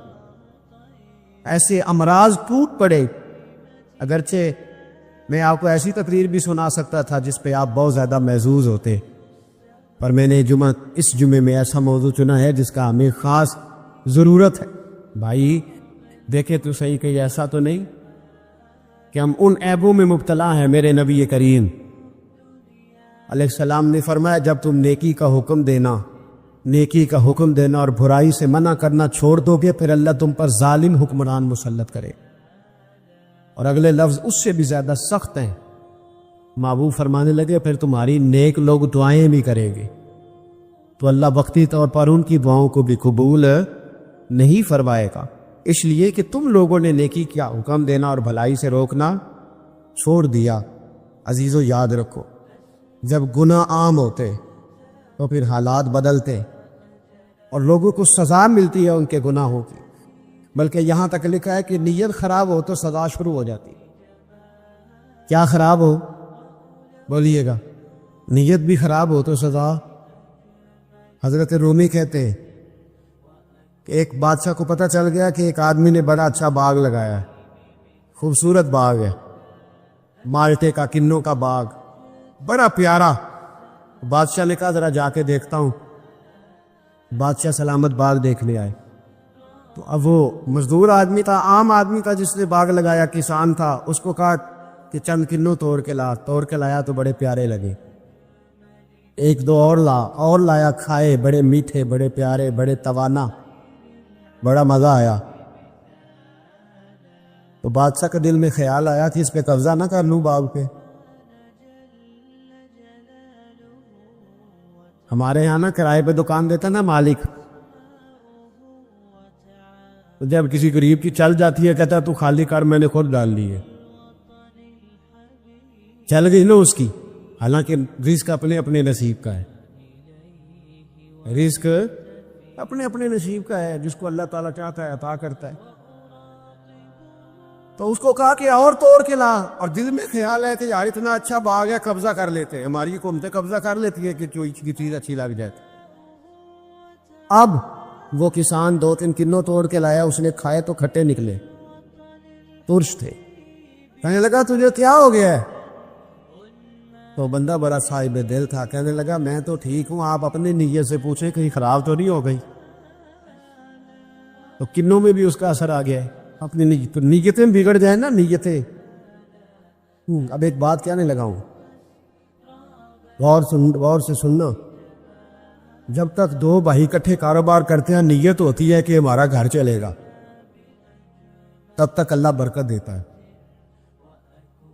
ایسے امراض ٹوٹ پڑے۔ اگرچہ میں آپ کو ایسی تقریر بھی سنا سکتا تھا جس پہ آپ بہت زیادہ محظوظ ہوتے، پر میں نے اس جمعے میں ایسا موضوع چنا ہے جس کا ہمیں خاص ضرورت ہے۔ بھائی دیکھے تو صحیح کہ ایسا تو نہیں کہ ہم ان عیبوں میں مبتلا ہیں۔ میرے نبی کریم علیہ السلام نے فرمایا جب تم نیکی کا حکم دینا اور برائی سے منع کرنا چھوڑ دو گے پھر اللہ تم پر ظالم حکمران مسلط کرے۔ اور اگلے لفظ اس سے بھی زیادہ سخت ہیں، محبوب فرمانے لگے پھر تمہاری نیک لوگ دعائیں بھی کریں گے تو اللہ وقتی طور پر ان کی دعاؤں کو بھی قبول نہیں فرمائے گا، اس لیے کہ تم لوگوں نے نیکی کا حکم دینا اور بھلائی سے روکنا چھوڑ دیا۔ عزیزو یاد رکھو جب گناہ عام ہوتے تو پھر حالات بدلتے اور لوگوں کو سزا ملتی ہے ان کے گناہوں کی، بلکہ یہاں تک لکھا ہے کہ نیت خراب ہو تو سزا شروع ہو جاتی۔ کیا خراب ہو؟ بولیے گا۔ نیت بھی خراب ہو تو سزا۔ حضرت رومی کہتے ہیں کہ ایک بادشاہ کو پتہ چل گیا کہ ایک آدمی نے بڑا اچھا باغ لگایا ہے، خوبصورت باغ ہے، مالٹے کا، کنوں کا باغ، بڑا پیارا۔ بادشاہ نے کہا ذرا جا کے دیکھتا ہوں۔ بادشاہ سلامت باغ دیکھنے آئے تو اب وہ مزدور آدمی تھا، عام آدمی تھا جس نے باغ لگایا، کسان تھا، اس کو کہا کہ چند کنوں توڑ کے لایا تو بڑے پیارے لگے، ایک دو اور لایا، کھائے، بڑے میٹھے، بڑے پیارے، بڑے توانا، بڑا مزہ آیا۔ تو بادشاہ کے دل میں خیال آیا کہ اس پہ قبضہ نہ کر لوں باغ پہ۔ ہمارے یہاں نا کرائے پہ دکان دیتا نا مالک، تو جب کسی غریب کی چل جاتی ہے کہتا ہے تو خالی کر، میں نے خود ڈال لی ہے، چل گئی نا اس کی، حالانکہ رزق اپنے اپنے نصیب کا ہے، رزق اپنے اپنے نصیب کا ہے، جس کو اللہ تعالیٰ چاہتا ہے عطا کرتا ہے۔ تو اس کو کہا کہ اور توڑ کے لا، اور دل میں خیال ہے کہ یار اتنا اچھا باغ ہے، قبضہ کر لیتے ہیں، ہماری حکومتیں قبضہ کر لیتی ہے کہ کوئی چیز اچھی لگ جائے۔ اب وہ کسان 2-3 کنوں توڑ کے لایا، اس نے کھائے تو کھٹے نکلے، ترش تھے۔ کہنے لگا تجھے کیا ہو گیا ہے؟ تو بندہ بڑا صاحب دل تھا، کہنے لگا میں تو ٹھیک ہوں، آپ اپنی نیت سے پوچھیں کہیں خراب تو نہیں ہو گئی۔ تو کنوں میں بھی اس کا اثر آ گیا ہے، اپنی نیتیں بگڑ جائیں نا، نیتیں اب ایک بات کہنے لگا ہوں، غور سے سننا. جب تک دو بھائی اکٹھے کاروبار کرتے ہیں نیت ہوتی ہے کہ ہمارا گھر چلے گا، تب تک اللہ برکت دیتا ہے.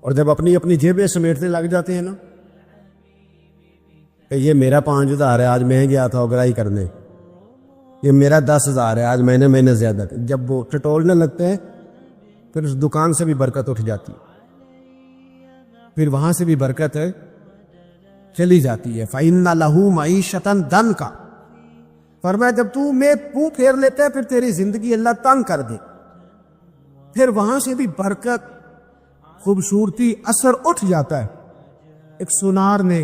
اور جب اپنی اپنی جیبیں سمیٹنے لگ جاتے ہیں نا کہ یہ میرا 5,000 ہے، آج میں گیا تھا اگرائی کرنے، یہ میرا 10,000 ہے، آج میں نے زیادہ کی، جب وہ ٹٹولنے لگتے ہیں پھر اس دکان سے بھی برکت اٹھ جاتی ہے، پھر وہاں سے بھی برکت ہے چلی جاتی ہے. فَإِنَّ لَهُ مَعِيشَةً ضَنْكَ، فرمایا جب تو میں منہ پھیر لیتا ہے پھر تیری زندگی اللہ تنگ کر دے، پھر وہاں سے بھی برکت، خوبصورتی، اثر اٹھ جاتا ہے. ایک سونار نے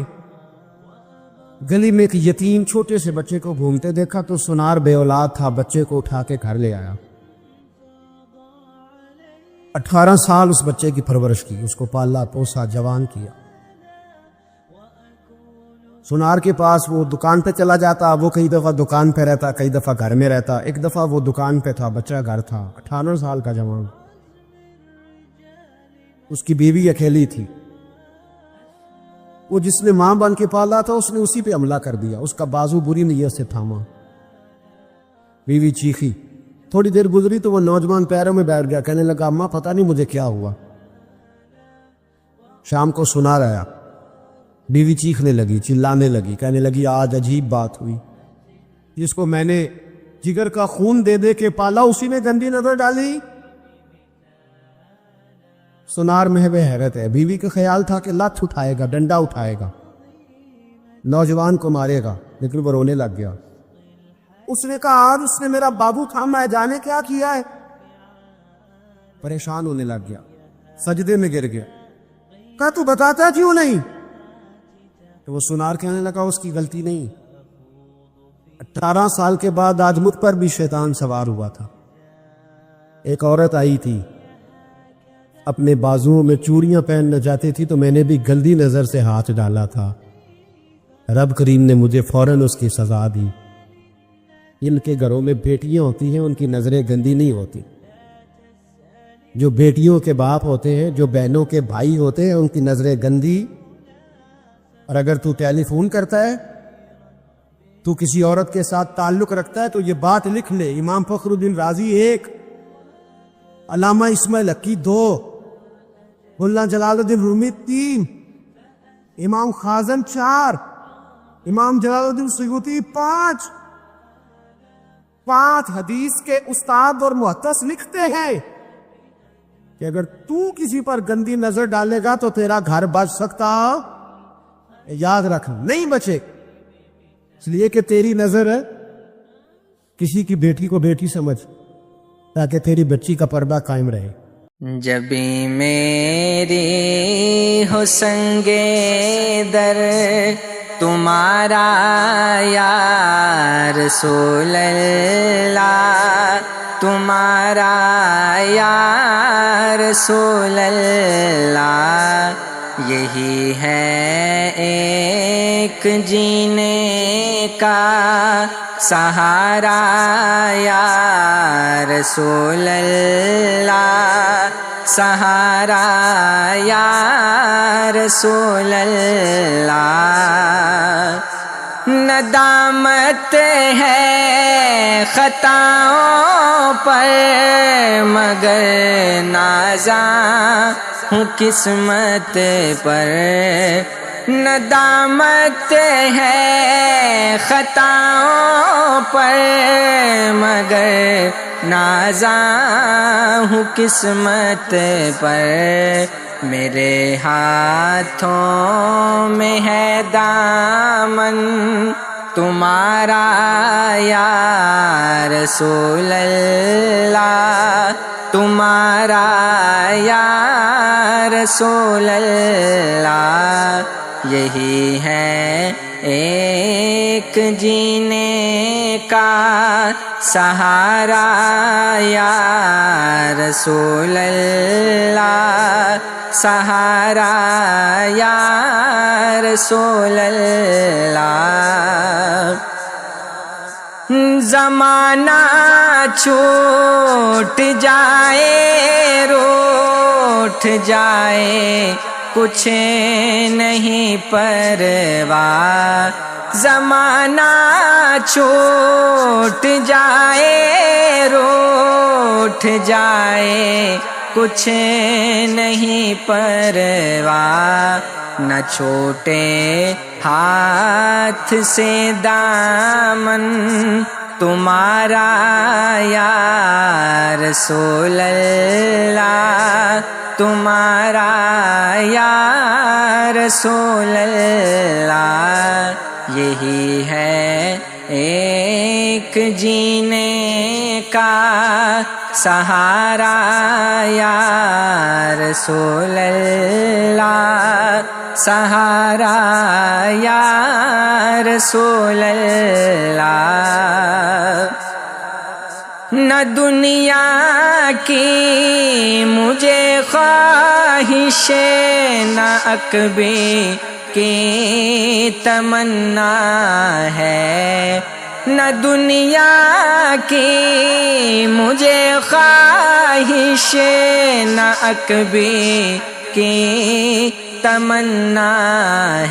گلی میں ایک یتیم چھوٹے سے بچے کو گھومتے دیکھا تو سونار بے اولاد تھا، بچے کو اٹھا کے گھر لے آیا. 18 سال اس بچے کی پرورش کی، اس کو پالا پوسا، جوان کیا. سونار کے پاس وہ دکان پہ چلا جاتا، وہ کئی دفعہ دکان پہ رہتا، کئی دفعہ گھر میں رہتا. ایک دفعہ وہ دکان پہ تھا، بچہ گھر تھا، 18 سال کا جوان. اس کی بیوی اکیلی تھی. وہ جس نے ماں بن کے پالا تھا اس نے اسی پہ حملہ کر دیا، اس کا بازو بری نیت سے تھاما. بیوی چیخی، تھوڑی دیر گزری تو وہ نوجوان پیروں میں بیٹھ گیا، کہنے لگا اماں پتہ نہیں مجھے کیا ہوا. شام کو سونار آیا، بیوی چیخنے لگی، چلانے لگی، کہنے لگی آج عجیب بات ہوئی، جس کو میں نے جگر کا خون دے دے کے پالا اسی نے گندی نظر ڈالی. سونار محو حیرت ہے. بیوی کا خیال تھا کہ لات اٹھائے گا، ڈنڈا اٹھائے گا، نوجوان کو مارے گا، لیکن وہ رونے لگ گیا. اس نے کہا آج اس نے میرا بابو تھا، میں جانے کیا کیا ہے. پریشان ہونے لگ گیا، سجدے میں گر گیا. کہا تو بتاتا کیوں نہیں؟ تو وہ سونار کہنے لگا اس کی غلطی نہیں. 18 سال کے بعد آج مجھ پر بھی شیطان سوار ہوا تھا. ایک عورت آئی تھی، اپنے بازوؤں میں چوڑیاں پہننا چاہتی تھی تو میں نے بھی گندی نظر سے ہاتھ ڈالا تھا. رب کریم نے مجھے فوراً اس کی سزا دی. ان کے گھروں میں بیٹیاں ہوتی ہیں، ان کی نظریں گندی نہیں ہوتی. جو بیٹیوں کے باپ ہوتے ہیں، جو بہنوں کے بھائی ہوتے ہیں، ان کی نظریں گندی. اور اگر تو ٹیلی فون کرتا ہے، تو کسی عورت کے ساتھ تعلق رکھتا ہے تو یہ بات لکھ لے، امام فخر الدین رازی 1، علامہ اسماعیل حقی 2، ملا جلال الدین رومی 3، امام خازن 4، امام جلال الدین سیوطی 5 حدیث کے استاد اور محدث لکھتے ہیں کہ اگر تو کسی پر گندی نظر ڈالے گا تو تیرا گھر بچ سکتا، یاد رکھ نہیں بچے. اس لیے کہ تیری نظر ہے، کسی کی بیٹی کو بیٹی سمجھ تاکہ تیری بچی کا پردہ قائم رہے. جب میری ہو سنگ در تمہارا یا رسول اللہ، تمہارا یا رسول اللہ، یہی ہے ایک جینے کا سہارا یا رسول اللہ، سہارا یا رسول اللہ. ندامت ہے خطاؤں پر مگر نازاں ہوں قسمت پر. ندامت ہے خطاؤں پر مگر نازاں ہوں قسمت پر. میرے ہاتھوں میں ہے دامن تمہارا یا رسول اللہ، تمہارا یا رسول اللہ، یہی ہے ایک جینے کا سہارا یا رسول اللہ، سہارا یا رسول اللہ. زمانہ چھوٹ جائے، روٹھ جائے کچھ نہیں پرواہ، زمانہ چھوٹ جائے روٹھ جائے، کچھ نہیں پرواہ، نہ چھوٹے ہاتھ سے دامن تمہارا یا رسول اللہ، تمہارا یا رسول اللہ۔ یہی ہے ایک جینے کا سہارا یا رسول اللہ، سہارا یا رسول اللہ۔ نہ دنیا کی مجھے خواہش، نہ عقبے کی تمنا ہے، نہ دنیا کی مجھے خواہش، نہ عقبے کی تمنا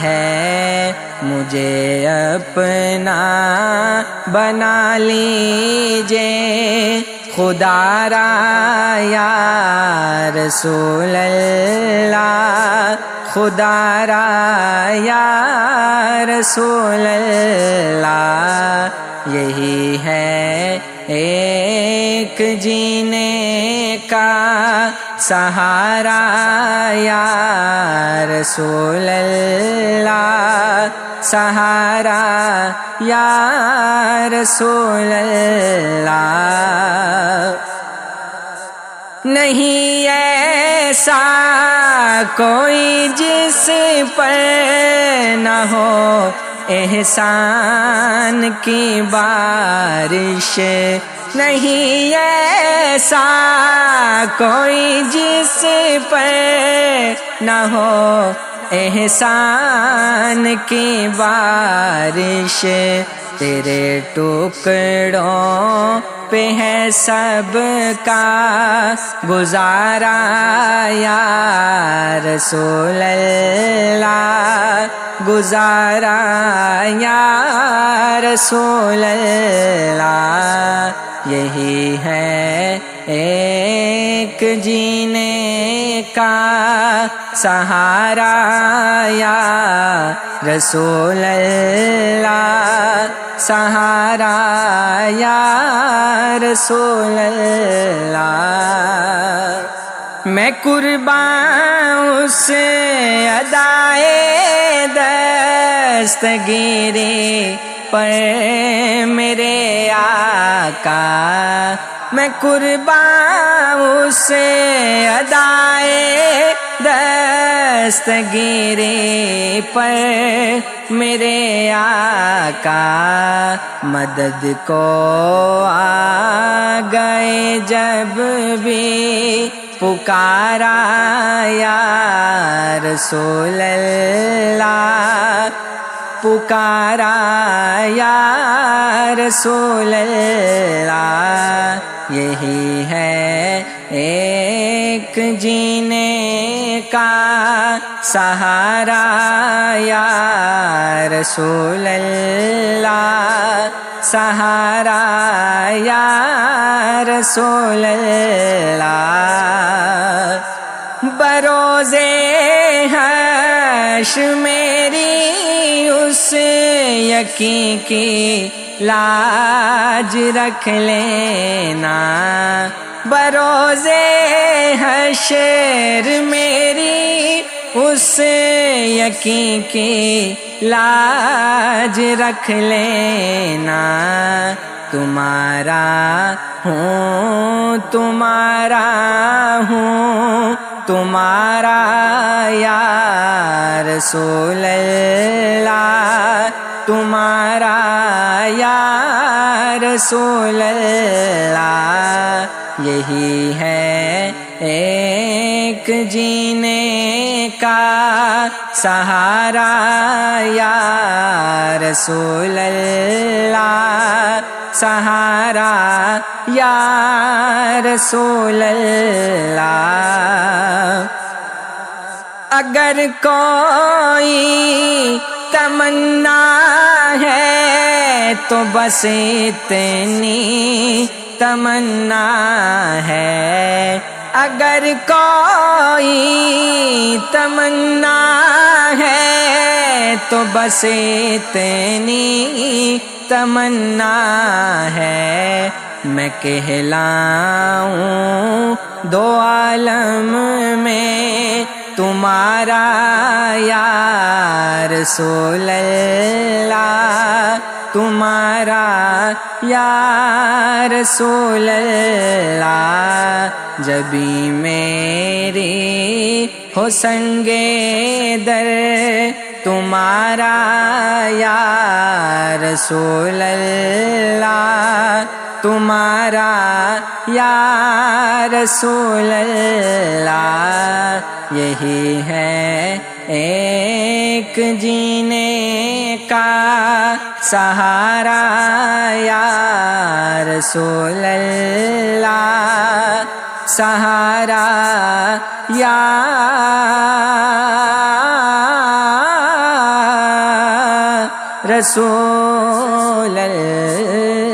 ہے، مجھے اپنا بنا لیجئے خدا را یا رسول اللہ، خدا را یا رسول اللہ۔ یہی ہے ایک جینے کا سہارا یا رسول اللہ، سہارا یا رسول اللہ۔ نہیں ایسا کوئی جس پر نہ ہو احسان کی بارش، نہیں ایسا کوئی جس پر نہ ہو احسان کی بارش، تیرے ٹکڑوں پہ ہے سب کا گزارا یا رسول اللہ، گزارا یا رسول اللہ۔ یہی ہے ایک جینے کا سہارا یا رسول اللہ، سہارا یا رسول اللہ۔ میں قربان اس ادائے دستگیری پر میرے آقا، میں قربان اس ادائے دستگیری پر میرے آقا، مدد کو آ گئے جب بھی پکارا یا رسول اللہ، پکارا یا رسول اللہ۔ یہی ہے ایک جینے کا سہارا یا رسول اللہ، سہارا یا رسول اللہ۔ بروز حشر میری اس یقین کی لاج رکھ لینا، بروز حشر میری اس یقین کی لاج رکھ لینا، تمہارا ہوں تمہارا ہوں تمہارا یا رسول اللہ، تمہارا یا رسول اللہ۔ یہی ہے ایک جینے کا سہارا یا رسول اللہ، سہارا یا رسول اللہ۔ اگر کوئی تمنا ہے تو بس اتنی تمنا ہے، اگر کوئی تمنا ہے تو بس اتنی تمنا ہے، میں کہلاؤں دو عالم میں تمہارا یا رسول اللہ، تمہارا یا رسول اللہ، جبھی میری ہو سنگے در تمہارا یا رسول اللہ، تمہارا یا رسول اللہ، یہی ہے ایک جینے کا سہارا یا رسول اللہ، سہارا یا رسول اللہ۔